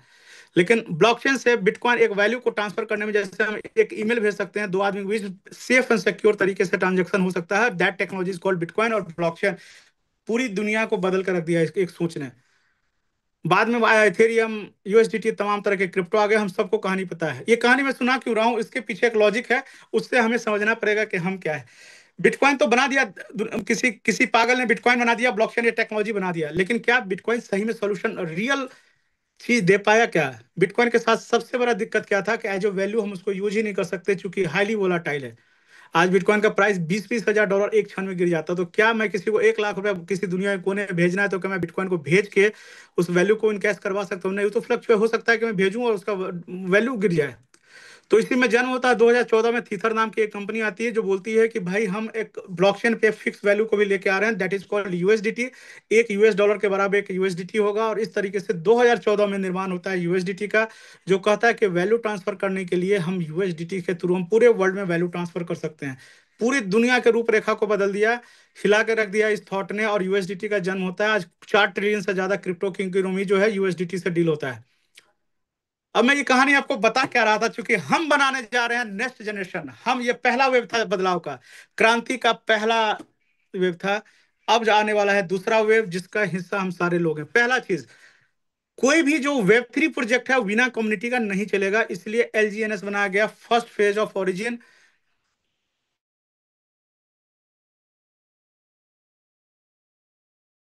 लेकिन ब्लॉकचेन से बिटकॉइन एक वैल्यू को ट्रांसफर करने में, जैसे हम एक ईमेल भेज सकते हैं दो आदमी के बीच, सेफ एंड सिक्योर तरीके से ट्रांजेक्शन हो सकता है। That technology is called bitcoin. और ब्लॉकचेन पूरी दुनिया को बदल कर रख दिया एक सोच ने। बाद में आया इथेरियम, यूएसडीटी, तमाम तरह के क्रिप्टो आ गए, हम सबको कहानी पता है। ये कहानी मैं सुना क्यों रहा हूँ, इसके पीछे एक लॉजिक है, उससे हमें समझना पड़ेगा कि हम क्या है। बिटकॉइन तो बना दिया, किसी किसी पागल ने बिटकॉइन बना दिया, ब्लॉकचेन ये टेक्नोलॉजी बना दिया, लेकिन क्या बिटकॉइन सही में सोल्यूशन, रियल चीज दे पाया क्या? बिटकॉइन के साथ सबसे बड़ा दिक्कत क्या था कि एज ए वैल्यू हम उसको यूज ही नहीं कर सकते, चूंकि हाईली वोलाटाइल है। आज बिटकॉइन का प्राइस 20-20 हजार डॉलर एक क्षण में गिर जाता। तो क्या मैं किसी को 1 लाख रुपया किसी दुनिया के कोने में भेजना है, तो क्या मैं बिटकॉइन को भेज के उस वैल्यू को इनकैश करवा सकता हूँ? नहीं, वो तो फ्लक्चुएट हो सकता है कि मैं भेजूं और उसका वैल्यू गिर जाए। तो इसी में जन्म होता है 2014 में। थीथर नाम की एक कंपनी आती है जो बोलती है कि भाई हम एक ब्लॉकचेन पे फिक्स वैल्यू को भी लेके आ रहे हैं, दैट इज कॉल्ड यूएसडीटी। एक यूएस डॉलर के बराबर एक यूएसडीटी होगा। और इस तरीके से 2014 में निर्माण होता है यूएसडीटी का, जो कहता है कि वैल्यू ट्रांसफर करने के लिए हम यूएसडीटी के थ्रू हम पूरे वर्ल्ड में वैल्यू ट्रांसफर कर सकते हैं। पूरी दुनिया के रूपरेखा को बदल दिया, हिला के रख दिया इस थॉट ने, और यूएसडीटी का जन्म होता है। आज 4 ट्रिलियन से ज्यादा क्रिप्टो की इकोनॉमी जो है यूएसडीटी से डील होता है। अब मैं ये कहानी आपको बता क्या रहा था, क्योंकि हम बनाने जा रहे हैं नेक्स्ट जनरेशन। हम, ये पहला वेव था बदलाव का, क्रांति का पहला वेव था। अब आने वाला है दूसरा वेव, जिसका हिस्सा हम सारे लोग हैं। पहला चीज, कोई भी जो Web3 प्रोजेक्ट है वो बिना कम्युनिटी का नहीं चलेगा, इसलिए एलजीएनएस बनाया गया, फर्स्ट फेज ऑफ ओरिजिन।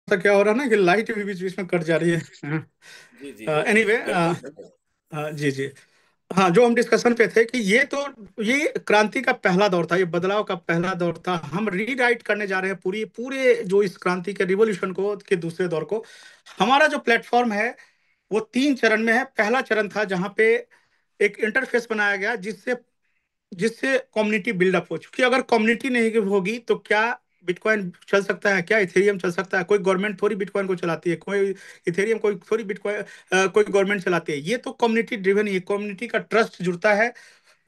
तो क्या हो रहा है ना कि लाइट भी बीच बीच में कट जा रही है। जी जी जी। एनीवे, बिल्कुल बिल्कुल। जी जी। हाँ, जो हम डिस्कशन पे थे कि ये क्रांति का पहला दौर था, ये बदलाव का पहला दौर था। हम रीराइट करने जा रहे हैं पूरी पूरे जो इस क्रांति के रिवॉल्यूशन को, के दूसरे दौर को। हमारा जो प्लेटफॉर्म है वो 3 चरण में है। पहला चरण था जहां पे एक इंटरफेस बनाया गया जिससे जिससे कम्युनिटी बिल्डअप हो। चुकी अगर कम्युनिटी नहीं होगी तो क्या बिटकॉइन चल सकता है क्या? इथेरियम चल सकता है? कोई गवर्नमेंट थोड़ी बिटकॉइन को चलाती है, कोई इथेरियम कोई थोड़ी बिटकॉइन कोई गवर्नमेंट चलाती है। ये तो कम्युनिटी ड्रिवन, ये कम्युनिटी का ट्रस्ट जुड़ता है,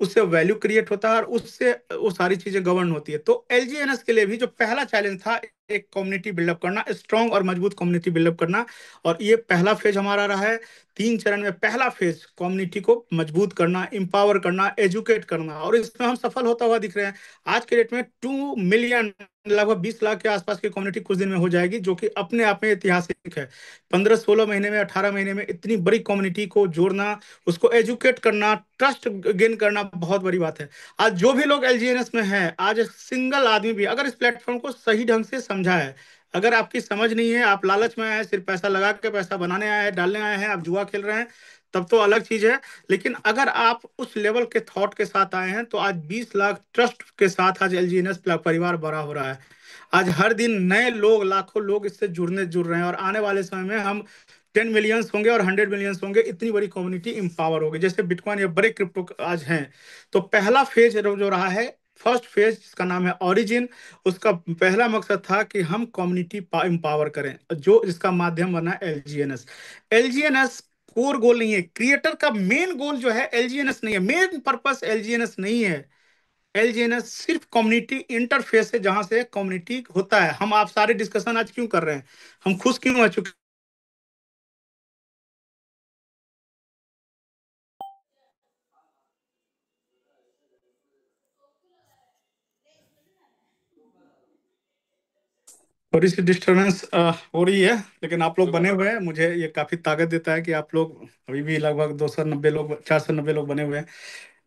उससे वैल्यू क्रिएट होता है और उससे वो सारी चीजें गवर्न होती है। तो एलजीएनएस के लिए भी जो पहला चैलेंज था, एक कम्युनिटी बिल्डअप करना, स्ट्रांग और मजबूत कम्युनिटी बिल्डअप करना। और ये पहला फेज हमारा रहा है 3 चरण में। पहला फेज कम्युनिटी को मजबूत करना, इंपावर करना, एजुकेट करना, और इसमें हम सफल होता हुआ दिख रहे हैं। आज के डेट में 2 मिलियन, लगभग 20 लाख के आसपास की कम्युनिटी कुछ दिन में हो जाएगी, जो कि अपने आप में ऐतिहासिक है। 15-16 महीने में, 18 महीने में इतनी बड़ी कम्युनिटी को जोड़ना, उसको एजुकेट करना, ट्रस्ट गेन करना बहुत बड़ी बात है। आज जो भी लोग एलजीएनएस में हैं, आज सिंगल आदमी भी अगर इस प्लेटफॉर्म को सही ढंग से समझा है, अगर आपकी समझ नहीं है, आप लालच में आए हैं, सिर्फ पैसा लगा के पैसा बनाने आए हैं, डालने आए हैं, आप जुआ खेल रहे हैं, तब तो अलग चीज है। लेकिन अगर आप उस लेवल के थॉट के साथ आए हैं, तो आज 20 लाख ट्रस्ट के साथ आज एलजीएनएस परिवार बड़ा हो रहा है। आज हर दिन नए लोग, लाखों लोग इससे जुड़ रहे हैं, और आने वाले समय में हम 10 मिलियंस होंगे और 100 मिलियंस होंगे, इतनी बड़ी कम्युनिटी इंपावर होगी, जैसे बिटकॉइन या बड़े क्रिप्टो आज हैं। तो पहला फेज जो रहा है, फर्स्ट फेज जिसका नाम है ओरिजिन, उसका पहला मकसद था कि हम कम्युनिटी इंपावर करें, जो इसका माध्यम बना एलजीएनएस। एलजीएनएस कोर गोल नहीं है, क्रिएटर का मेन गोल जो है एलजीएनएस नहीं है, मेन पर्पस एलजीएनएस नहीं है। एलजीएनएस सिर्फ कम्युनिटी इंटरफेस है, जहां से कम्युनिटी होता है। हम आप सारे डिस्कशन आज क्यों कर रहे हैं, हम खुश क्यों हो चुके थोड़ी सी डिस्टरबेंस हो रही है, लेकिन आप लोग शुभ बने हुए हैं, मुझे ये काफी ताकत देता है कि आप लोग अभी भी लगभग 290 लोग, 490 लोग बने हुए हैं।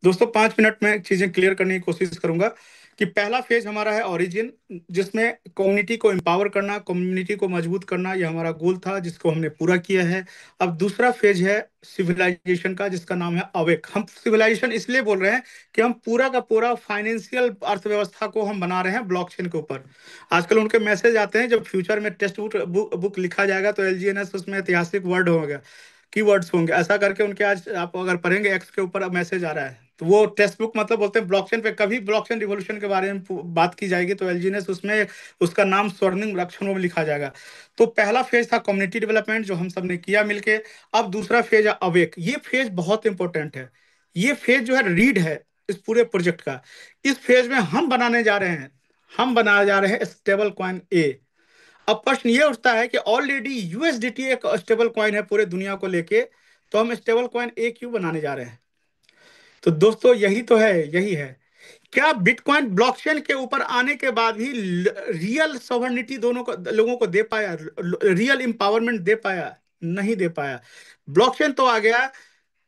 दोस्तों, 5 मिनट में चीजें क्लियर करने की कोशिश करूंगा कि पहला फेज हमारा है ओरिजिन, जिसमें कम्युनिटी को एम्पावर करना, कम्युनिटी को मजबूत करना, ये हमारा गोल था, जिसको हमने पूरा किया है। अब दूसरा फेज है सिविलाइजेशन का, जिसका नाम है अवेक। हम सिविलाइजेशन इसलिए बोल रहे हैं कि हम पूरा का पूरा फाइनेंशियल अर्थव्यवस्था को हम बना रहे हैं ब्लॉकचेन के ऊपर। आजकल उनके मैसेज आते हैं, जब फ्यूचर में टेक्स्ट बुक लिखा जाएगा तो एलजीएनएस उसमें ऐतिहासिक वर्ड होगा, कीवर्ड्स होंगे, ऐसा करके उनके। आज आप अगर पढ़ेंगे, एक्स के ऊपर मैसेज आ रहा है, तो वो टेक्स्ट बुक मतलब बोलते हैं ब्लॉकचेन पे। कभी ब्लॉकचेन रिवॉल्यूशन के बारे में बात की जाएगी तो एलजीएनएस उसमें, उसका नाम स्वर्णिम अक्षरों में लिखा जाएगा। तो पहला फेज था कम्युनिटी डेवलपमेंट, जो हम सब ने किया मिलके। अब दूसरा फेज है अवेक। ये फेज बहुत इंपॉर्टेंट है। ये फेज जो है रीड है इस पूरे प्रोजेक्ट का। इस फेज में हम बनाने जा रहे हैं, हम बनाने जा रहे हैं स्टेबल कॉइन ए। अब प्रश्न ये उठता है कि ऑलरेडी यूएसडीटी एक स्टेबल कॉइन है पूरे दुनिया को लेके, तो हम स्टेबल कॉइन ए क्यों बनाने जा रहे हैं? तो दोस्तों, यही तो है, यही है। क्या बिटकॉइन ब्लॉकचेन के ऊपर आने के बाद भी रियल सॉवरेनिटी दोनों को, लोगों को दे पाया, रियल एम्पावरमेंट दे पाया? नहीं दे पाया। ब्लॉकचेन तो आ गया,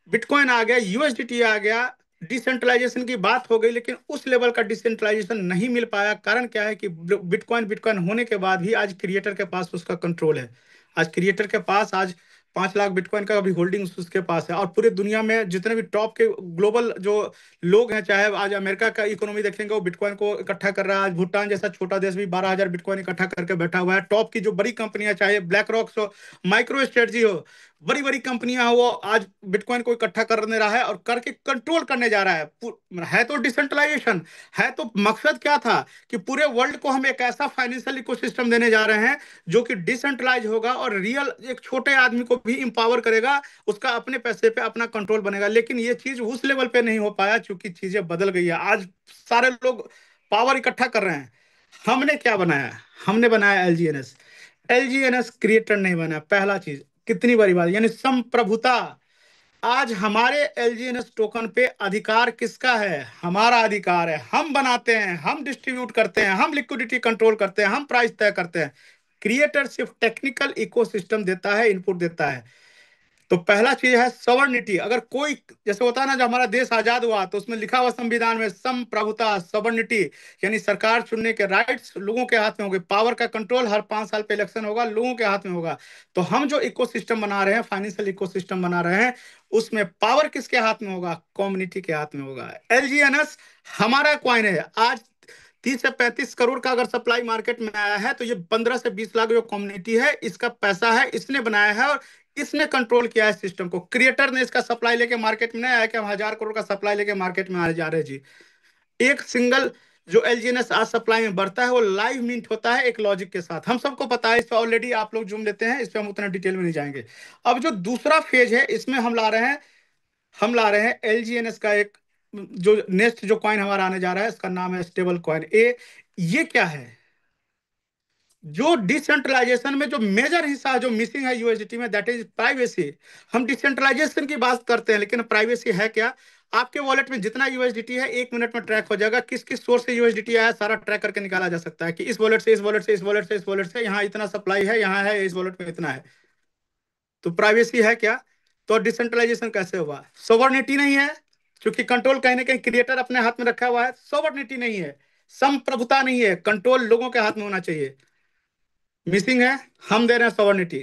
बिटकॉइन आ गया, यूएसडीटी आ गया, डिसेंट्रलाइजेशन की बात हो गई, लेकिन उस लेवल का डिसेंट्रलाइजेशन नहीं मिल पाया। कारण क्या है कि बिटकॉइन बिटकॉइन होने के बाद भी आज क्रिएटर के पास उसका कंट्रोल है। आज क्रिएटर के पास आज 5 लाख बिटकॉइन का भी होल्डिंग उसके पास है। और पूरे दुनिया में जितने भी टॉप के ग्लोबल जो लोग हैं, चाहे आज अमेरिका का इकोनॉमी देखेंगे, वो बिटकॉइन को इकट्ठा कर रहा है। आज भूटान जैसा छोटा देश भी 12,000 बिटकॉइन इकट्ठा करके बैठा हुआ है। टॉप की जो बड़ी कंपनियां, चाहे ब्लैक रॉक हो, माइक्रो स्ट्रेटजी हो, बड़ी बड़ी कंपनियां हैं, वो आज बिटकॉइन को इकट्ठा करने रहा है और करके कंट्रोल करने जा रहा है। है तो डिसेंट्रलाइजेशन, है तो मकसद क्या था कि पूरे वर्ल्ड को हम एक ऐसा फाइनेंशियल इकोसिस्टम देने जा रहे हैं जो कि डिसेंट्रलाइज होगा और रियल एक छोटे आदमी को भी इंपावर करेगा, उसका अपने पैसे पे अपना कंट्रोल बनेगा। लेकिन ये चीज उस लेवल पे नहीं हो पाया, क्योंकि चीजें बदल गई है। आज सारे लोग पावर इकट्ठा कर रहे हैं। हमने क्या बनाया? हमने बनाया एलजीएनएस। एलजीएनएस क्रिएटर नहीं बना, पहला चीज। कितनी बड़ी बात, यानी संप्रभुता। आज हमारे एलजीएनएस टोकन पे अधिकार किसका है? हमारा अधिकार है। हम बनाते हैं, हम डिस्ट्रीब्यूट करते हैं, हम लिक्विडिटी कंट्रोल करते हैं, हम प्राइस तय करते हैं। क्रिएटर सिर्फ टेक्निकल इकोसिस्टम देता है, इनपुट देता है। तो पहला चीज है सवर्निटी। अगर कोई, जैसे होता है ना, जब हमारा देश आजाद हुआ तो उसमें लिखा हुआ संविधान में संप्रभुता, सवर्निटी, यानी सरकार चुनने के राइट्स लोगों के हाथ में होंगे, पावर का कंट्रोल हर 5 साल पे इलेक्शन होगा, लोगों के हाथ में होगा। तो हम जो इकोसिस्टम बना रहे हैं, फाइनेंशियल इकोसिस्टम बना रहे हैं, उसमें पावर किसके हाथ में होगा? कम्युनिटी के हाथ में होगा। एलजीएनएस हमारा क्वाइन है। आज 30 से 35 करोड़ का अगर सप्लाई मार्केट में आया है, तो ये 15 से 20 लाख जो कम्युनिटी है, इसका पैसा है, इसने बनाया है और इसने कंट्रोल किया है सिस्टम को। क्रिएटर ने इसका सप्लाई लेके मार्केट में नहीं आया कि हम 1,000 करोड़ का सप्लाई लेके मार्केट में आ जा रहे हैं जी। एक सिंगल जो एलजीएनएस आज सप्लाई में बढ़ता है वो लाइव मिंट होता है एक लॉजिक के साथ, हम सबको पता है, इस पे ऑलरेडी आप लोग जूम लेते हैं, इस पे हम उतना डिटेल में नहीं जाएंगे। अब जो दूसरा फेज है इसमें हम ला रहे हैं एलजीएनएस का एक, जो नेक्स्ट जो कॉइन हमारा आने जा रहा है इसका नाम है स्टेबल कॉइन ए। ये क्या है? जो डिसेंट्रलाइजेशन में जो मेजर हिस्सा जो मिसिंग है यूएसडीटी में, दैट इज प्राइवेसी। हम डिसेंट्रलाइजेशन की बात करते हैं लेकिन प्राइवेसी है क्या? आपके वॉलेट में जितना यूएसडीटी है 1 मिनट में ट्रैक हो जाएगा, किस किस सोर्स से यूएसडीटी आया सारा ट्रैक करके निकाला जा सकता है कि इस वॉलेट से इस वॉलेट से इस वॉलेट से इस वॉलेट से यहाँ इतना सप्लाई है, यहाँ है इस वॉलेट में इतना है। तो प्राइवेसी है क्या? तो डिसेंट्रलाइजेशन कैसे हुआ? सोवर्निटी नहीं है, क्योंकि कंट्रोल कहीं ना कहीं क्रिएटर अपने हाथ में रखा हुआ है। सोवर्निटी नहीं है, संप्रभुता नहीं है, कंट्रोल लोगों के हाथ में होना चाहिए। मिसिंग है, हम दे रहे हैं सोवर्निटी।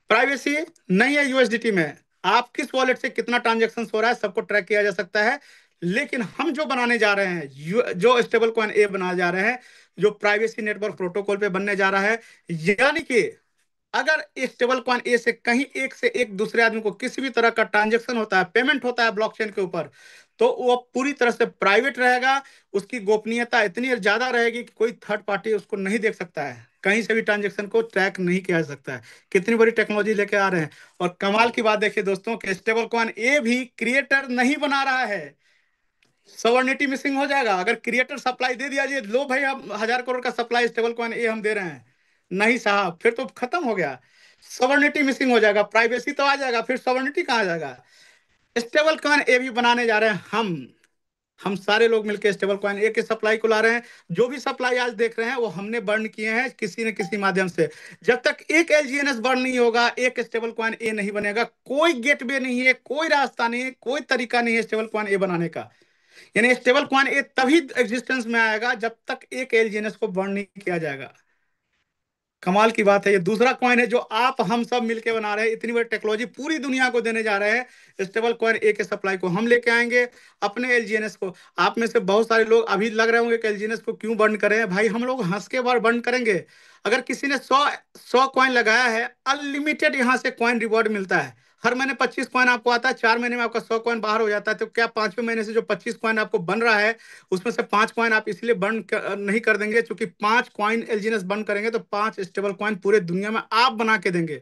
प्राइवेसी नहीं है यूएसडीटी में, आप किस वॉलेट से कितना ट्रांजेक्शन हो रहा है सबको ट्रैक किया जा सकता है। लेकिन हम जो बनाने जा रहे हैं, जो स्टेबल कॉइन ए बनाने जा रहे हैं, जो प्राइवेसी नेटवर्क प्रोटोकॉल पे बनने जा रहा है, यानी कि अगर स्टेबल कॉइन ए से कहीं एक से एक दूसरे आदमी को किसी भी तरह का ट्रांजेक्शन होता है, पेमेंट होता है ब्लॉकचेन के ऊपर, तो वो पूरी तरह से प्राइवेट रहेगा। उसकी गोपनीयता इतनी ज्यादा रहेगी कि कोई थर्ड पार्टी उसको नहीं देख सकता है, कहीं से भी ट्रांजेक्शन को ट्रैक नहीं किया जा सकता है। कितनी बड़ी टेक्नोलॉजी लेके आ रहे हैं। और कमाल की बात देखिए दोस्तों कि स्टेबल कॉइन ए भी क्रिएटर नहीं बना रहा है। सवर्निटी मिसिंग हो जाएगा अगर क्रिएटर सप्लाई दे दिया, जी लो भाई हम 1,000 करोड़ का सप्लाई स्टेबल कॉइन ए हम दे रहे हैं, नहीं साहब फिर तो खत्म हो गया। सवर्निटी मिसिंग हो जाएगा, प्राइवेसी तो आ जाएगा, फिर सवर्निटी कहाँ आ जाएगा? स्टेबल कॉइन ए भी बनाने जा रहे हैं हम सारे लोग मिलकर स्टेबल कॉइन ए के सप्लाई को ला रहे हैं। जो भी सप्लाई आज देख रहे हैं वो हमने बर्न किए हैं किसी न किसी माध्यम से। जब तक एक एलजीएनएस बर्न नहीं होगा एक स्टेबल कॉइन ए नहीं बनेगा। कोई गेटवे नहीं है, कोई रास्ता नहीं है, कोई तरीका नहीं है स्टेबल कॉइन ए बनाने का। यानी स्टेबल कॉइन ए तभी एग्जिस्टेंस में आएगा जब तक एक एलजीएनएस को बर्न नहीं किया जाएगा। कमाल की बात है, ये दूसरा कॉइन है जो आप हम सब मिलके बना रहे हैं, इतनी बड़ी टेक्नोलॉजी पूरी दुनिया को देने जा रहे हैं। स्टेबल कॉइन ए के सप्लाई को हम लेके आएंगे, अपने एलजीएनएस को। आप में से बहुत सारे लोग अभी लग रहे होंगे कि एलजीएनएस को क्यों बंद करें भाई, हम लोग हंस के बार बंद करेंगे। अगर किसी ने 100 कॉइन लगाया है, अनलिमिटेड यहाँ से कॉइन रिवॉर्ड मिलता है। हर महीने 25 कॉइन आपको आता है, 4 महीने में आपका 100 कॉइन बाहर हो जाता है। तो क्या 5वें महीने से जो 25 कॉइन आपको बन रहा है उसमें से 5 कॉइन आप इसलिए नहीं कर देंगे क्योंकि 5 कॉइन एलजीएनएस बंद करेंगे तो 5 स्टेबल कॉइन पूरे दुनिया में आप बना के देंगे।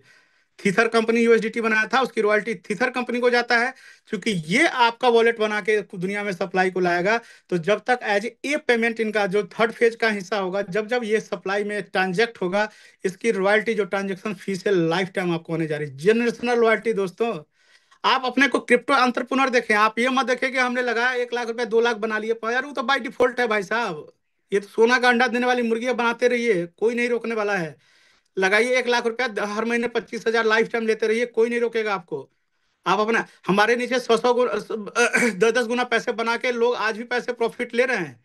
थीथर कंपनी यूएसडीटी बनाया था, उसकी रॉयल्टी थीथर कंपनी को जाता है, क्योंकि ये आपका वॉलेट बना के दुनिया में सप्लाई को लाएगा। तो जब तक एज ए पेमेंट इनका जो थर्ड फेज का हिस्सा होगा, जब जब ये सप्लाई में ट्रांजेक्ट होगा, इसकी रॉयल्टी जो ट्रांजेक्शन फीस है लाइफ टाइम आपको होने जा रही है, जनरेशनल रॉयल्टी दोस्तों। आप अपने को क्रिप्टो अंतरपुनर देखें, आप ये मत देखें कि हमने लगाया 1 लाख रुपए 2 लाख बना लिए, यार वो तो बाई डिफॉल्ट है भाई साहब। ये तो सोना का अंडा देने वाली मुर्गियां बनाते रहिए, कोई नहीं रोकने वाला है। लगाइए 1 लाख रुपया, हर महीने 25,000 लाइफ टाइम लेते रहिए, कोई नहीं रोकेगा आपको। आप अपना हमारे नीचे 100 100 गुना 10 10 गुना पैसे बना के लोग आज भी पैसे प्रॉफिट ले रहे हैं।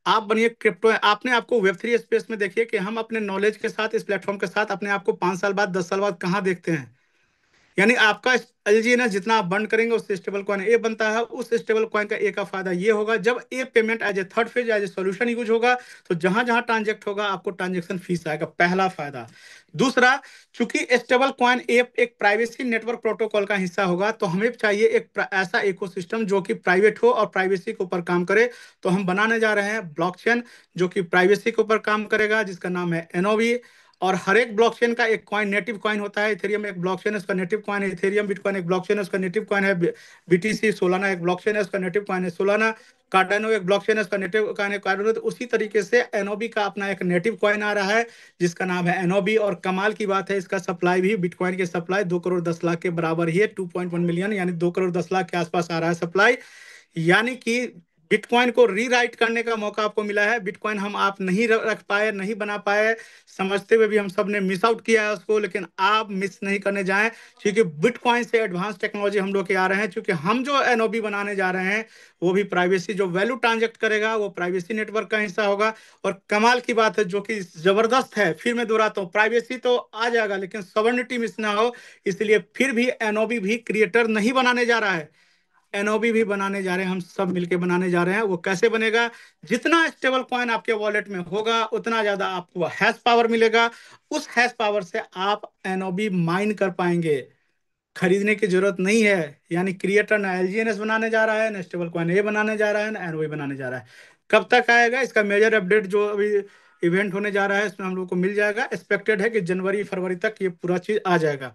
आप बनिए क्रिप्टो। आपने आपको वेब 3 स्पेस में देखिए कि हम अपने नॉलेज के साथ इस प्लेटफॉर्म के साथ अपने आप को 5 साल बाद 10 साल बाद कहाँ देखते हैं। यानी आपका एलजीएनएस जितना आप बंद करेंगे उससे स्टेबल कॉइन ए बनता है। उस स्टेबल कॉइन का ए का फायदा ये होगा, जब a payment as a third phase as a solution use होगा तो जहां जहां ट्रांजेक्ट होगा आपको ट्रांजेक्शन फीस आएगा, पहला फायदा। दूसरा, चूंकि स्टेबल कॉइन ए एक प्राइवेसी नेटवर्क प्रोटोकॉल का हिस्सा होगा तो हमें चाहिए एक ऐसा इकोसिस्टम जो कि प्राइवेट हो और प्राइवेसी के ऊपर काम करे। तो हम बनाने जा रहे हैं ब्लॉकचेन जो कि प्राइवेसी के ऊपर काम करेगा, जिसका नाम है एनओवी। और हर एक ब्लॉकचेन का एक कॉइन नेटिव कॉइन होता है। इथेरियम एक ब्लॉकचेन है, उसका नेटिव कॉइन है इथेरियम। बिटकॉइन एक ब्लॉकचेन है, उसका नेटिव कॉइन है बीटीसी। सोलाना एक ब्लॉकचेन है, उसका नेटिव कॉइन है सोलाना। कार्डानो एक ब्लॉकचेन है, उसका नेटिव कॉइन है कार्डानो। तो उसी तरीके से एनओबी का अपना एक नेटिव कॉइन आ रहा है जिसका नाम है एनओबी। और कमाल की बात है, इसका सप्लाई भी बिटकॉइन की सप्लाई 2 करोड़ 10 लाख के बराबर ही है, 2.1 मिलियन, यानी 2 करोड़ 10 लाख के आसपास आ रहा है सप्लाई। यानी कि बिटकॉइन को रीराइट करने का मौका आपको मिला है। बिटकॉइन हम आप नहीं रख पाए, नहीं बना पाए, समझते हुए भी हम सब ने मिस आउट किया है उसको, लेकिन आप मिस नहीं करने जाएं। क्योंकि बिटकॉइन से एडवांस टेक्नोलॉजी हम लोग के आ रहे हैं। क्योंकि हम जो एनओबी बनाने जा रहे हैं वो भी प्राइवेसी, जो वैल्यू ट्रांजेक्ट करेगा वो प्राइवेसी नेटवर्क का हिस्सा होगा। और कमाल की बात है जो कि जबरदस्त है, फिर मैं दोहराता हूँ, प्राइवेसी तो आ जाएगा लेकिन सॉवरेनिटी मिस ना हो, इसलिए फिर भी एनओबी भी क्रिएटर नहीं बनाने जा रहा है, एनओबी भी बनाने जा रहे हैं, हम सब मिलके बनाने जा रहे हैं। वो कैसे बनेगा? जितना स्टेबल कॉइन आपके वॉलेट में होगा उतना ज्यादा आपको हैश पावर मिलेगा। उस हैश पावर से आप एनओबी माइन कर पाएंगे, खरीदने की जरूरत नहीं है। यानी क्रिएटर ना एलजीएनएस बनाने जा रहा है, ना स्टेबल कॉइन ए बनाने जा रहा है, ना एनओबी बनाने जा रहा है। कब तक आएगा इसका मेजर अपडेट जो अभी इवेंट होने जा रहा है इसमें हम लोग को मिल जाएगा। एक्सपेक्टेड है कि जनवरी फरवरी तक ये पूरा चीज आ जाएगा।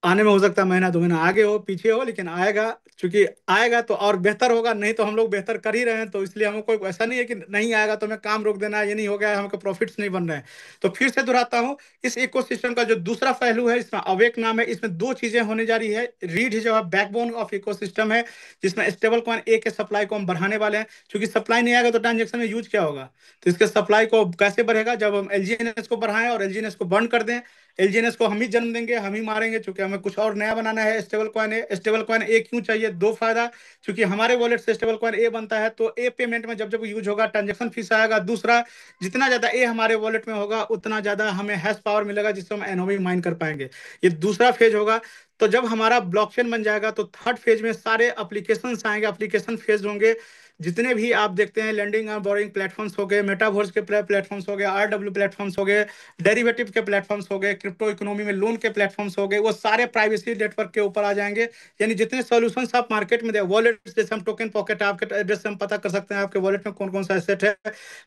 आने में हो सकता है महीना 2 महीना आगे हो पीछे हो, लेकिन आएगा। क्योंकि आएगा तो और बेहतर होगा, नहीं तो हम लोग बेहतर कर ही रहे हैं, तो इसलिए हमको कोई ऐसा नहीं है कि नहीं आएगा तो हमें काम रोक देना है, ये नहीं हो गया है, हमको प्रॉफिट्स नहीं बन रहे हैं। तो फिर से दोहराता हूँ, इस इकोसिस्टम का जो दूसरा पहलू है, इसमें अवेक नाम है, इसमें दो चीजें होने जा रही है। रीड जो है बैकबोन ऑफ इकोसिस्टम है, जिसमें स्टेबल कॉइन ए के सप्लाई को हम बढ़ाने वाले हैं। क्योंकि सप्लाई नहीं आएगा तो ट्रांजेक्शन में यूज क्या होगा। तो इसके सप्लाई को कैसे बढ़ेगा, जब हम एलजीएनएस को बढ़ाएं और एलजीएनएस को बंद कर दें। एलजीएनएस को हम ही जन्म देंगे, हम ही मारेंगे, क्योंकि हमें कुछ और नया बनाना है। स्टेबल कॉइन ए, स्टेबल कॉइन ए क्यों चाहिए, दो फायदा। क्योंकि हमारे वॉलेट से स्टेबल कॉइन ए बनता है, तो ए पेमेंट में जब जब यूज होगा ट्रांजेक्शन फीस आएगा। दूसरा, जितना ज्यादा ए हमारे वॉलेट में होगा उतना ज्यादा हमें हैश पावर मिलेगा, जिससे हम एनओवी माइन कर पाएंगे। ये दूसरा फेज होगा। तो जब हमारा ब्लॉकचेन बन जाएगा तो थर्ड फेज में सारे एप्लीकेशन आएंगे, एप्लीकेशन फेज होंगे। जितने भी आप देखते हैं लैंडिंग और बोरिंग प्लेटफॉर्म्स हो गए, मेटावर्स के प्लेटफॉर्म्स हो गए, आरडब्ल्यू प्लेटफॉर्म्स हो गए, डेरिवेटिव के प्लेटफॉर्म्स हो गए, क्रिप्टो इकोनॉमी में लोन के प्लेटफॉर्म्स हो गए, वो सारे प्राइवेसी नेटवर्क के ऊपर आ जाएंगे। यानी जितने सॉल्यूशंस आप मार्केट में दे, वॉलेट जैसे हम टोकन पॉकेट, आपके एड्रेस से हम पता कर सकते हैं आपके वॉलेट में कौन कौन सा एसेट है।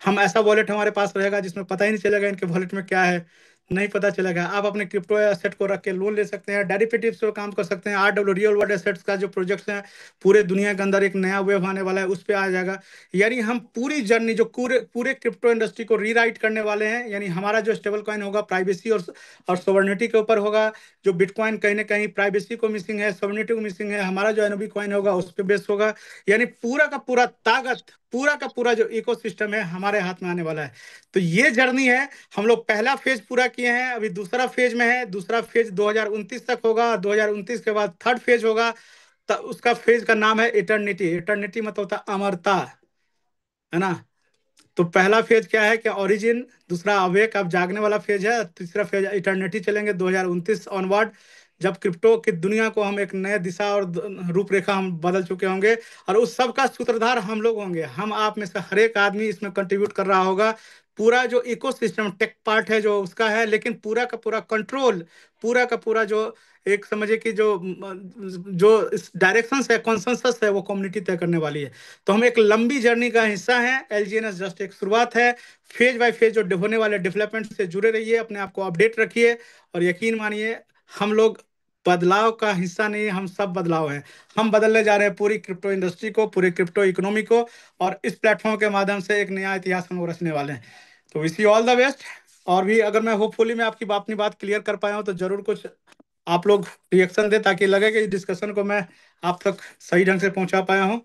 हम ऐसा वॉलेट हमारे पास रहेगा जिसमें पता ही नहीं चलेगा इनके वॉलेट में क्या है, नहीं पता चलेगा। आप अपने क्रिप्टो एसेट को रख के लोन ले सकते हैं, डेरिवेटिव से काम कर सकते हैं। आरडब्ल्यू रियल वर्ल्ड एसेट्स का जो प्रोजेक्ट्स हैं, पूरे दुनिया के अंदर एक नया वेब आने वाला है, उस पर आ जाएगा। यानी हम पूरी जर्नी जो पूरे पूरे क्रिप्टो इंडस्ट्री को रीराइट करने वाले हैं। यानी हमारा जो स्टेबल कॉइन होगा प्राइवेसी और सोवर्निटी के ऊपर होगा। जो बिटकॉइन कहीं ना कहीं प्राइवेसी को मिसिंग है, सोवर्निटी को मिसिंग है, हमारा जो एनओबी कॉइन होगा उस पर बेस होगा। यानी पूरा का पूरा ताकत, पूरा का पूरा जो इकोसिस्टम है हमारे हाथ में आने वाला है। तो ये जर्नी है। हम लोग पहला फेज पूरा किए हैं, अभी दूसरा फेज में है। दूसरा फेज 2029 तक होगा, 2029 के बाद थर्ड फेज होगा। उसका फेज का नाम है इटर्निटी। इटर्निटी मतलब होता है अमरता, है ना। तो पहला फेज क्या है कि ओरिजिन, दूसरा अवेक, अब जागने वाला फेज है, तीसरा फेज इटर्निटी चलेंगे 2029 ऑनवर्ड। जब क्रिप्टो की दुनिया को हम एक नए दिशा और रूपरेखा हम बदल चुके होंगे। और उस सब का सूत्रधार हम लोग होंगे। हम आप में से हर एक आदमी इसमें कंट्रीब्यूट कर रहा होगा। पूरा जो इकोसिस्टम टेक पार्ट है जो उसका है, लेकिन पूरा का पूरा कंट्रोल, पूरा का पूरा जो एक समझे कि जो डायरेक्शन है, कॉन्सेंसस है, वो कम्युनिटी तय करने वाली है। तो हम एक लंबी जर्नी का हिस्सा हैं। एलजीएनएस जस्ट एक शुरुआत है। फेज बाय फेज जो होने वाले डेवलपमेंट से जुड़े रहिए, अपने आप को अपडेट रखिए। और यकीन मानिए, हम लोग बदलाव का हिस्सा नहीं, हम सब बदलाव हैं। हम बदलने जा रहे हैं पूरी क्रिप्टो इंडस्ट्री को, पूरी क्रिप्टो इकोनॉमी को। और इस प्लेटफॉर्म के माध्यम से एक नया इतिहास हम लोग रचने वाले हैं। तो wish you all the best. और भी अगर मैं होपफुली मैं आपकी अपनी बात क्लियर कर पाया हूँ तो जरूर कुछ आप लोग रिएक्शन दे, ताकि लगे कि इस डिस्कशन को मैं आप तक सही ढंग से पहुंचा पाया हूँ।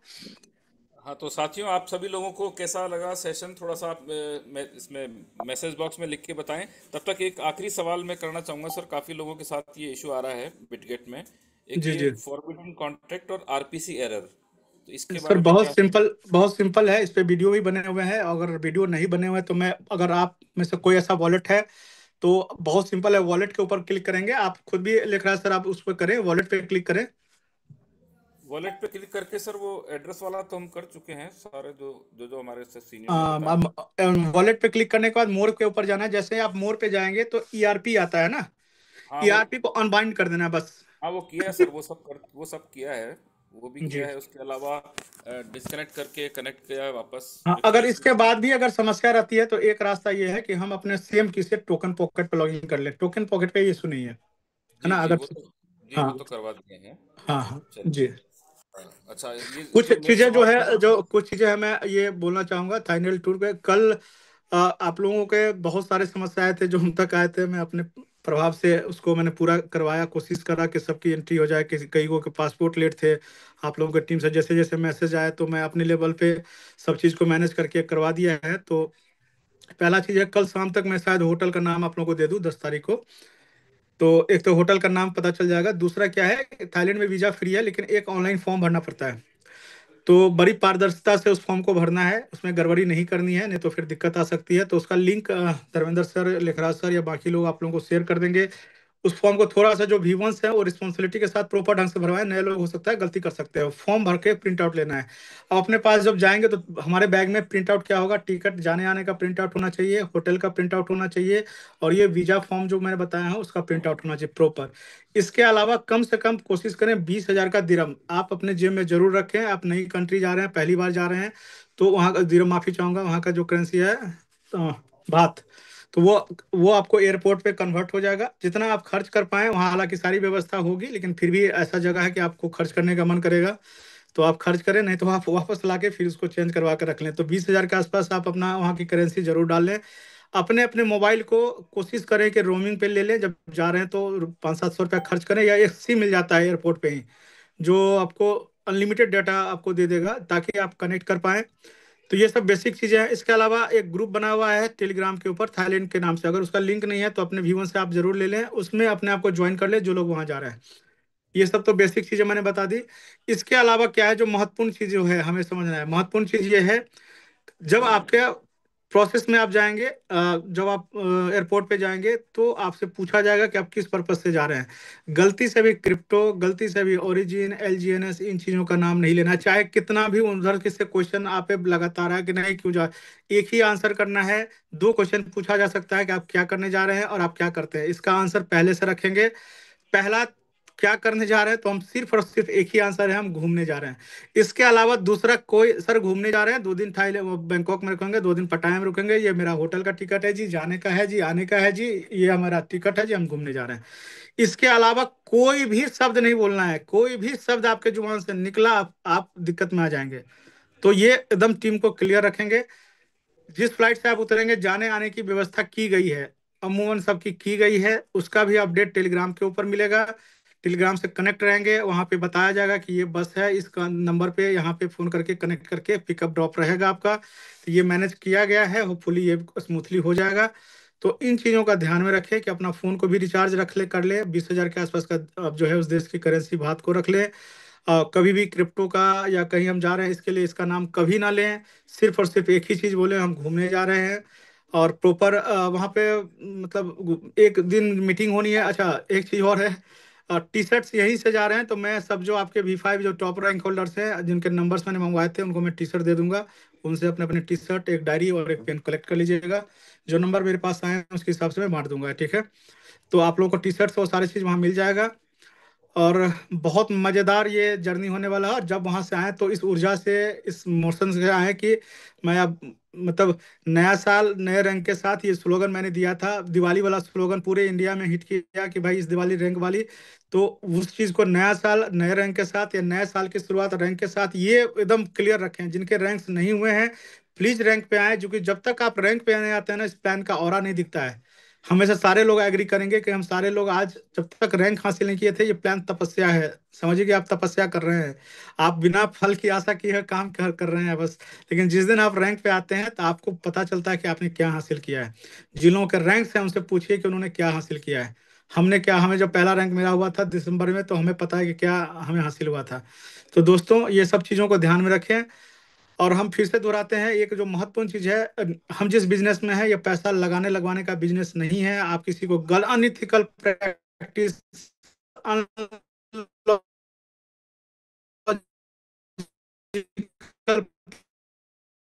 हाँ, तो साथियों, आप सभी लोगों को कैसा लगा सेशन, थोड़ा सा आप इसमें मैसेज बॉक्स में लिख के बताएं। तब तक एक आखिरी सवाल मैं करना चाहूंगा सर, काफ़ी लोगों के साथ ये इशू आ रहा है बिटगेट में। एक जी ये जी। फॉरबिडन कॉन्ट्रैक्ट और आरपीसी एरर, तो इसके सर बारे में बहुत क्या? सिंपल, बहुत सिंपल है। इस पे वीडियो भी बने हुए हैं। अगर वीडियो नहीं बने हुए तो मैं, अगर आप में से कोई ऐसा वॉलेट है तो बहुत सिंपल है। वॉलेट के ऊपर क्लिक करेंगे, आप खुद भी लिख रहा है सर, आप उस पर करें, वॉलेट पे क्लिक करें। वॉलेट पे क्लिक करके सर, वो एड्रेस वाला तो हम कर चुके हैं सारे, जो जो जो हमारे से सीनियर ने बताया। वॉलेट पे क्लिक करने के बाद मोर के ऊपर जाना है। जैसे आप मोर पे जाएंगे तो ईआरपी आता है ना, हाँ वो, ईआरपी को अनबाइंड कर देना है बस। हाँ वो किया है सर, वो सब किया है। वो भी जी। किया है। उसके अलावा डिस्कनेक्ट करके कनेक्ट किया है वापस, हाँ, अगर रिफ्रेश। इसके बाद भी अगर समस्या रहती है तो एक रास्ता ये है कि हम अपने सेम की से टोकन पॉकेट पे लॉगिन कर लें। टोकन पॉकेट पे इशू नहीं है जी ना। जी, अगर, वो तो, जी वो हाँ तो करवा दिए हैं। हाँ हाँ जी। चलिए। अच्छा, ये कुछ जो मेन चीजें जो सवाल था है, सर। जो कुछ चीजें है मैं ये बोलना चाहूंगा फाइनल टूर पे। कल आप लोगों के बहुत सारे समस्याएं थे जो हम तक आए थे। मैं अपने प्रभाव से उसको मैंने पूरा करवाया, कोशिश करा कि सबकी एंट्री हो जाए। किसी कई के पासपोर्ट लेट थे। आप लोगों की टीम से जैसे जैसे मैसेज आया तो मैं अपने लेवल पे सब चीज़ को मैनेज करके करवा दिया है। तो पहला चीज़ है, कल शाम तक मैं शायद होटल का नाम आप लोगों को दे दूं 10 तारीख को। तो एक तो होटल का नाम पता चल जाएगा। दूसरा क्या है, थाईलैंड में वीज़ा फ्री है, लेकिन एक ऑनलाइन फॉर्म भरना पड़ता है। तो बड़ी पारदर्शिता से उस फॉर्म को भरना है, उसमें गड़बड़ी नहीं करनी है, नहीं तो फिर दिक्कत आ सकती है। तो उसका link Dharmendra sir, Lekhraj sir या बाकी लोग आप लोगों को शेयर कर देंगे। उस फॉर्म को थोड़ा सा जो V1s है वो रिस्पॉन्सिबिलिटी के साथ प्रॉपर ढंग से भरवाएं। नए लोग हो सकता है गलती कर सकते हैं, फॉर्म भर के प्रिंट आउट लेना है। अब अपने पास जब जाएंगे तो हमारे बैग में प्रिंट आउट क्या होगा, टिकट जाने आने का प्रिंट आउट होना चाहिए, होटल का प्रिंट आउट होना चाहिए, और ये वीजा फॉर्म जो मैंने बताया है उसका प्रिंट आउट होना चाहिए प्रॉपर। इसके अलावा कम से कम कोशिश करें 20,000 का दिरहम आप अपने जेब में जरूर रखें। आप नई कंट्री जा रहे हैं, पहली बार जा रहे हैं, तो वहाँ का दिरहम, माफी चाहूंगा, वहाँ का जो करेंसी है बात, तो वो आपको एयरपोर्ट पे कन्वर्ट हो जाएगा। जितना आप खर्च कर पाए वहाँ, हालांकि सारी व्यवस्था होगी, लेकिन फिर भी ऐसा जगह है कि आपको खर्च करने का मन करेगा तो आप खर्च करें, नहीं तो आप वापस लाके फिर उसको चेंज करवा कर रख लें। तो 20,000 के आसपास आप अपना वहाँ की करेंसी जरूर डाल लें। अपने अपने मोबाइल को कोशिश करें कि रोमिंग पे ले लें, जब जा रहे हैं तो 500-700 रुपया खर्च करें, या एक सिम मिल जाता है एयरपोर्ट पे ही जो आपको अनलिमिटेड डाटा आपको दे देगा ताकि आप कनेक्ट कर पाएं। तो ये सब बेसिक चीजें हैं। इसके अलावा एक ग्रुप बना हुआ है टेलीग्राम के ऊपर थाईलैंड के नाम से, अगर उसका लिंक नहीं है तो अपने V1 से आप जरूर ले लें, उसमें अपने आप को ज्वाइन कर ले जो लोग वहां जा रहे हैं। ये सब तो बेसिक चीजें मैंने बता दी। इसके अलावा क्या है जो महत्वपूर्ण चीज जो है हमें समझना है, महत्वपूर्ण चीज ये है, जब आपके प्रोसेस में आप जाएंगे, जब आप एयरपोर्ट पे जाएंगे तो आपसे पूछा जाएगा कि आप किस पर्पज से जा रहे हैं। गलती से भी क्रिप्टो, गलती से भी ओरिजिन, LGNS, इन चीजों का नाम नहीं लेना है, चाहे कितना भी उधर किससे क्वेश्चन आप पे लगातार है कि नहीं क्यों जा। एक ही आंसर करना है। दो क्वेश्चन पूछा जा सकता है कि आप क्या करने जा रहे हैं और आप क्या करते हैं, इसका आंसर पहले से रखेंगे। पहला क्या करने जा रहे हैं तो हम सिर्फ और सिर्फ एक ही आंसर है, हम घूमने जा रहे हैं। इसके अलावा दूसरा कोई, सर घूमने जा रहे हैं 2 दिन थाईलैंड बैंकॉक में रुकेंगे, 2 दिन पटाया में रुकेंगे, ये मेरा होटल का टिकट है जी, जाने का है जी, आने का है जी, ये हमारा टिकट है जी, हम घूमने जा रहे हैं। इसके अलावा कोई भी शब्द नहीं बोलना है, कोई भी शब्द आपके जुबान से निकला आप दिक्कत में आ जाएंगे। तो ये एकदम टीम को क्लियर रखेंगे। जिस फ्लाइट से आप उतरेंगे जाने आने की व्यवस्था की गई है, अमूमन सबकी की गई है, उसका भी अपडेट टेलीग्राम के ऊपर मिलेगा। टेलीग्राम से कनेक्ट रहेंगे, वहां पे बताया जाएगा कि ये बस है, इस नंबर पे यहाँ पे फोन करके कनेक्ट करके पिकअप ड्रॉप रहेगा आपका। तो ये मैनेज किया गया है, होपफुली ये स्मूथली हो जाएगा। तो इन चीजों का ध्यान में रखें कि अपना फोन को भी रिचार्ज रख ले, कर ले 20,000 के आसपास का, अब जो है उस देश की करेंसी बात को रख ले। कभी भी क्रिप्टो का या कहीं हम जा रहे हैं इसके लिए इसका नाम कभी ना लें। सिर्फ और सिर्फ एक ही चीज बोले, हम घूमने जा रहे हैं। और प्रॉपर वहाँ पे मतलब एक दिन मीटिंग होनी है। अच्छा एक चीज और है, टी शर्ट्स यहीं से जा रहे हैं तो मैं सब जो आपके V5 जो टॉप रैंक होल्डर्स हैं जिनके नंबर्स मैंने मंगवाए थे उनको मैं टी शर्ट दे दूंगा। उनसे अपने अपने टी शर्ट, एक डायरी और एक पेन कलेक्ट कर लीजिएगा। जो नंबर मेरे पास आए हैं उसके हिसाब से मैं बांट दूंगा, ठीक है। तो आप लोगों को टी शर्ट्स और सारी चीज़ वहाँ मिल जाएगा। और बहुत मजेदार ये जर्नी होने वाला है। और जब वहां से आए तो इस ऊर्जा से, इस मोशन से आए कि मैं अब मतलब नया साल नए रंग के साथ, ये स्लोगन मैंने दिया था, दिवाली वाला स्लोगन पूरे इंडिया में हिट किया कि भाई इस दिवाली रंग वाली। तो उस चीज को नया साल नए रंग के साथ या नए साल की शुरुआत रंग के साथ, ये एकदम क्लियर रखें। जिनके रैंक्स नहीं हुए हैं प्लीज रैंक पे आए, क्योंकि जब तक आप रैंक पे नहीं आते हैं ना इस प्लान का ऑरा नहीं दिखता है। हमेशा सारे लोग एग्री करेंगे कि हम सारे लोग आज जब तक रैंक हासिल नहीं किए थे, ये प्लान तपस्या है। समझिए कि आप तपस्या कर रहे हैं, आप बिना फल की आशा किए काम कर रहे हैं बस। लेकिन जिस दिन आप रैंक पे आते हैं तो आपको पता चलता है कि आपने क्या हासिल किया है। जिन लोगों के रैंक है उनसे पूछिए कि उन्होंने क्या हासिल किया है। हमने क्या, हमें जब पहला रैंक मेरा हुआ था दिसंबर में, तो हमें पता है कि क्या हमें हासिल हुआ था। तो दोस्तों ये सब चीज़ों को ध्यान में रखें। और हम फिर से दोहराते हैं, एक जो महत्वपूर्ण चीज है, हम जिस बिजनेस में है ये पैसा लगाने लगवाने का बिजनेस नहीं है। आप किसी को अनइथिकल प्रैक्टिस,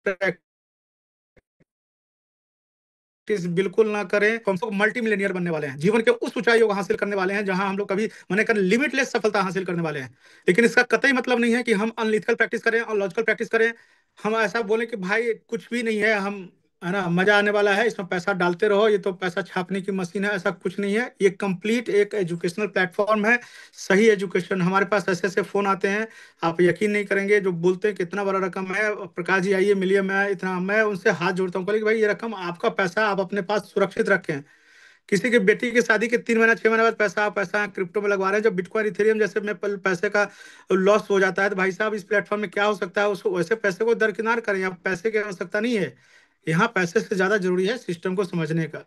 प्रैक्टिस बिल्कुल ना करें। हम सब मल्टी मिलियनियर बनने वाले हैं, जीवन के उस ऊंचाइयों को हासिल करने वाले हैं जहां हम लोग कभी मैंने कर लिमिटलेस सफलता हासिल करने वाले हैं। लेकिन इसका कतई मतलब नहीं है कि हम अनलिथिकल प्रैक्टिस करें और लॉजिकल प्रैक्टिस करें। हम ऐसा बोले कि भाई कुछ भी नहीं है, हम है ना, मजा आने वाला है, इसमें पैसा डालते रहो, ये तो पैसा छापने की मशीन है, ऐसा कुछ नहीं है। ये कंप्लीट एक एजुकेशनल प्लेटफॉर्म है। सही एजुकेशन, हमारे पास ऐसे ऐसे फोन आते हैं, आप यकीन नहीं करेंगे, जो बोलते हैं कि इतना बड़ा रकम है, प्रकाश जी आइए मिलिए, मैं इतना, मैं उनसे हाथ जोड़ता हूँ, बोले कि भाई ये रकम आपका पैसा, आप अपने पास सुरक्षित रखें। किसी की बेटी की शादी के 3 महीना 6 महीने बाद पैसा, आप पैसा क्रिप्टो में लगवा रहे हैं। जब बिटकॉइन इथेरियम जैसे में पैसे का लॉस हो जाता है तो भाई साहब इस प्लेटफॉर्म में क्या हो सकता है, उसको वैसे पैसे को दरकिनार करें। यहाँ पैसे की आवश्यकता नहीं है, यहाँ पैसे से ज्यादा जरूरी है सिस्टम को समझने का।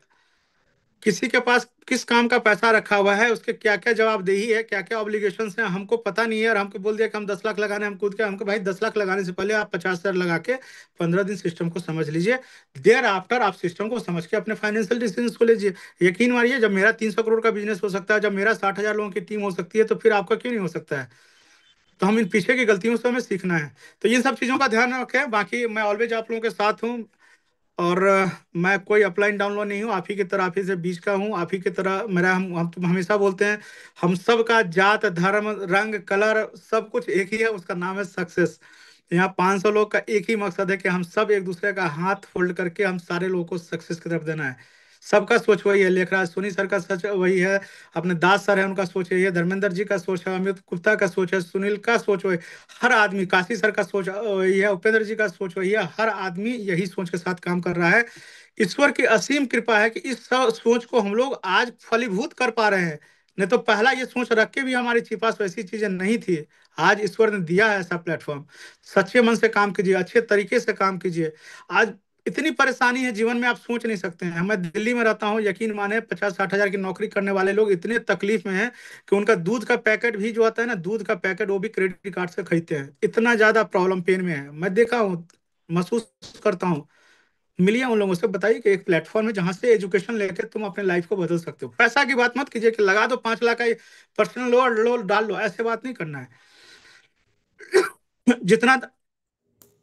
किसी के पास किस काम का पैसा रखा हुआ है, उसके क्या क्या जवाबदेही है, क्या क्या ऑब्लिगेशंस हैं, हमको पता नहीं है। और हमको बोल दिया कि हम 10 लाख लगाने, हम कूद के, हमको भाई 10 लाख लगाने से पहले आप 50 हजार लगा के 15 दिन सिस्टम को समझ लीजिए। देयर आफ्टर आप सिस्टम को समझ के अपने फाइनेंशियल डिसीजन को लीजिए। यकीन मानिए, जब मेरा 300 करोड़ का बिजनेस हो सकता है, जब मेरा 60 हजार लोगों की टीम हो सकती है, तो फिर आपका क्यों नहीं हो सकता है? तो हम इन पीछे की गलतियों से हमें सीखना है। तो इन सब चीजों का ध्यान रखें। बाकी मैं ऑलवेज आप लोगों के साथ हूँ। और मैं कोई अपलाइन डाउनलोड नहीं हूँ, आप ही की तरह, आप ही से बीच का हूँ, आप ही की तरह मेरा, हम तुम हमेशा बोलते हैं, हम सब का जात धर्म रंग कलर सब कुछ एक ही है, उसका नाम है सक्सेस। यहाँ 500 लोग का एक ही मकसद है कि हम सब एक दूसरे का हाथ फोल्ड करके हम सारे लोगों को सक्सेस की तरफ देना है। सबका सोच वही है, लेखराज सोनी सर का सच वही है, अपने दास सर है उनका सोच यही है, धर्मेंद्र जी का सोच है, अमित गुप्ता का सोच है, सुनील का सोच वही, हर आदमी, काशी सर का सोच वही है, उपेंद्र जी का सोच वही है, हर आदमी यही सोच के साथ काम कर रहा है। ईश्वर की असीम कृपा है कि इस सोच को हम लोग आज फलीभूत कर पा रहे हैं। नहीं तो पहला ये सोच रख के भी हमारे पास वैसी चीजें नहीं थी। आज ईश्वर ने दिया है ऐसा प्लेटफॉर्म। सच्चे मन से काम कीजिए, अच्छे तरीके से काम कीजिए। आज इतनी परेशानी है जीवन में, आप सोच नहीं सकते हैं। मैं दिल्ली में रहता हूँ, यकीन माने 50-60 हजार की नौकरी करने वाले लोग इतने तकलीफ में हैं कि उनका दूध का पैकेट भी जो आता है ना, दूध का पैकेट वो भी क्रेडिट कार्ड से खरीदते हैं, इतना ज्यादा प्रॉब्लम पेन में है। मैं देखा हूँ, महसूस करता हूँ। मिलिए उन लोगों से, बताइए कि एक प्लेटफॉर्म है जहां से एजुकेशन लेके तुम अपने लाइफ को बदल सकते हो। पैसा की बात मत कीजिए कि लगा दो 5 लाख का पर्सनल लोन डाल लो, ऐसे बात नहीं करना है। जितना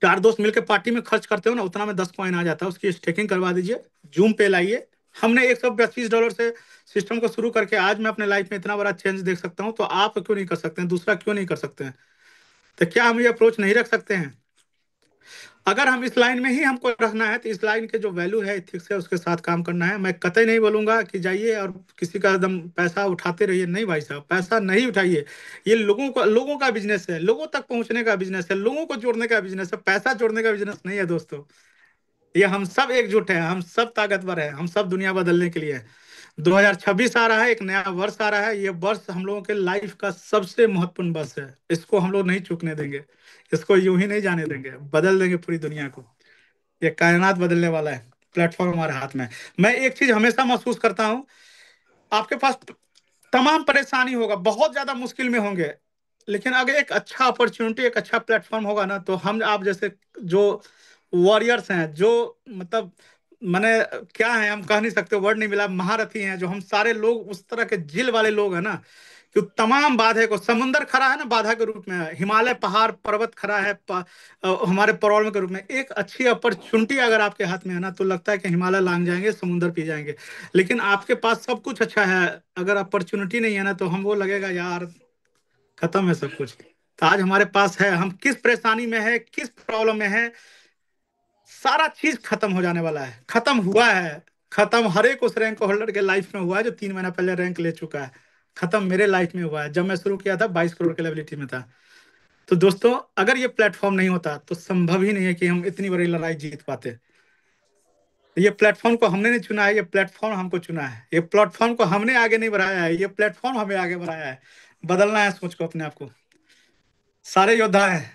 चार दोस्त मिलकर पार्टी में खर्च करते हो ना, उतना में 10 कॉइन आ जाता है, उसकी स्टेकिंग करवा दीजिए, जूम पे लाइए। हमने $125 से सिस्टम को शुरू करके आज मैं अपने लाइफ में इतना बड़ा चेंज देख सकता हूँ, तो आप क्यों नहीं कर सकते हैं? दूसरा क्यों नहीं कर सकते हैं? तो क्या हम ये अप्रोच नहीं रख सकते हैं? अगर हम इस लाइन में ही हमको रखना है, तो इस लाइन के जो वैल्यू है, इथिक्स है, उसके साथ काम करना है। मैं कतई नहीं बोलूंगा कि जाइए और किसी का एकदम पैसा उठाते रहिए, नहीं भाई साहब, पैसा नहीं उठाइए। ये लोगों का बिजनेस है, लोगों तक पहुंचने का बिजनेस है, लोगों को जोड़ने का बिजनेस है, पैसा जोड़ने का बिजनेस नहीं है दोस्तों। ये हम सब एकजुट हैं, हम सब ताकतवर हैं, हम सब दुनिया बदलने के लिए हैं। 2026 आ रहा है, एक नया वर्ष आ रहा है। ये वर्ष हम लोगों के लाइफ का सबसे महत्वपूर्ण वर्ष है। इसको हम लोग नहीं चूकने देंगे, इसको यूं ही नहीं जाने देंगे, बदल देंगे पूरी दुनिया को। ये कायनात बदलने वाला है, प्लेटफॉर्म हमारे हाथ में है। मैं एक चीज हमेशा महसूस करता हूँ, आपके पास तमाम परेशानी होगा, बहुत ज्यादा मुश्किल में होंगे, लेकिन अगर एक अच्छा अपॉर्चुनिटी, एक अच्छा प्लेटफॉर्म होगा ना, तो हम आप जैसे जो वॉरियर्स हैं, जो मतलब मैंने क्या है, हम कह नहीं सकते, वर्ड नहीं मिला, महारथी हैं, जो हम सारे लोग उस तरह के जिल वाले लोग हैं ना, कि तमाम बाधा को, समुंदर खड़ा है ना बाधा के रूप में, हिमालय पहाड़ पर्वत खड़ा है हमारे प्रॉब्लम के रूप में। एक अच्छी अपॉर्चुनिटी अगर आपके हाथ में है ना, तो लगता है कि हिमालय लांग जाएंगे, समुंदर पी जाएंगे। लेकिन आपके पास सब कुछ अच्छा है, अगर अपॉर्चुनिटी नहीं है ना, तो हम वो लगेगा यार खत्म है सब कुछ। तो आज हमारे पास है, हम किस परेशानी में है, किस प्रॉब्लम में है, सारा चीज खत्म हो जाने वाला है, खत्म हुआ है। खत्म हर एक उस रैंक होल्डर के लाइफ में हुआ है जो 3 महीना पहले रैंक ले चुका है। खत्म मेरे लाइफ में हुआ है, जब मैं शुरू किया था 22 करोड़ के लेवलिटी में था। तो दोस्तों, अगर ये प्लेटफॉर्म नहीं होता तो संभव ही नहीं है कि हम इतनी बड़ी लड़ाई जीत पाते। ये प्लेटफॉर्म को हमने नहीं चुना है, ये प्लेटफॉर्म हमको चुना है। ये प्लेटफॉर्म को हमने आगे नहीं बढ़ाया है, ये प्लेटफॉर्म हमें आगे बढ़ाया है। बदलना है सोच को, अपने आप को। सारे योद्धा हैं।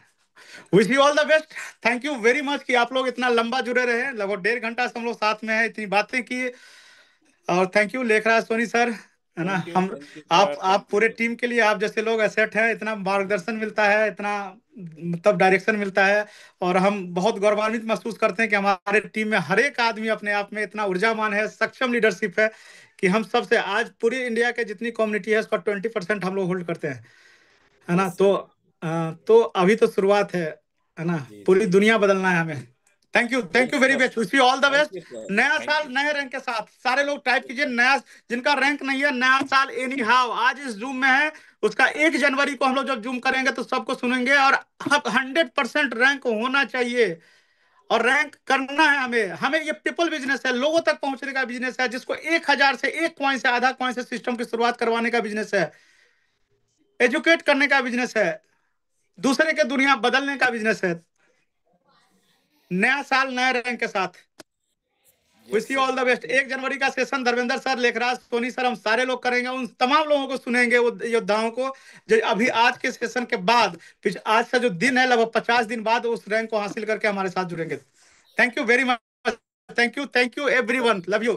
Wish you all the best. Thank you very much कि आप लोग इतना लंबा जुड़े रहे, लगभग 1.5 घंटा से हम लोग साथ में हैं, इतनी बातें की। और thank you Lekhraj Soni sir, है ना। हम थैंक यू आप सर, आप थैंक यू पूरे सर। टीम के लिए, आप जैसे लोग एसेट हैं, इतना मार्गदर्शन मिलता है, इतना मतलब डायरेक्शन मिलता है। और हम बहुत गौरवान्वित महसूस करते हैं कि हमारे टीम में हर एक आदमी अपने आप में इतना ऊर्जावान है, सक्षम लीडरशिप है, कि हम सबसे आज पूरी इंडिया के जितनी कम्युनिटी है उसका 20% हम लोग होल्ड करते हैं, है ना। Yes sir. तो अभी तो शुरुआत है ना। जी पूरी जी। दुनिया बदलना है हमें। Thank you yes very sir. Much, wish you all the thank best. You sir. नया थैंक साल यू। नए रैंक के साथ, सारे लोग टाइप कीजिए नया। जिनका रैंक नहीं है, नया साल एनी हाउ आज इस जूम में है, उसका 1 जनवरी को हम लोग जब जूम करेंगे तो सबको सुनेंगे। और 100% रैंक होना चाहिए, और रैंक करना है हमें। हमें ये पीपल बिजनेस है, लोगों तक पहुंचने का बिजनेस है, जिसको 1 हजार से 1 कॉइन से आधा कॉइन से सिस्टम की शुरुआत करवाने का बिजनेस है, एजुकेट करने का बिजनेस है, दूसरे के दुनिया बदलने का बिजनेस है। नया साल नए रैंक के साथ, wish yes you sir. All the best. 1 जनवरी का session Dharmendra sir, Lekhraj Soni sir, हम सारे लोग करेंगे, उन तमाम लोगों को सुनेंगे, वो योद्धाओं को जो अभी आज के सेशन के बाद, आज का जो दिन है, लगभग 50 दिन बाद उस रैंक को हासिल करके हमारे साथ जुड़ेंगे। Thank you very much. Thank you every one, love you.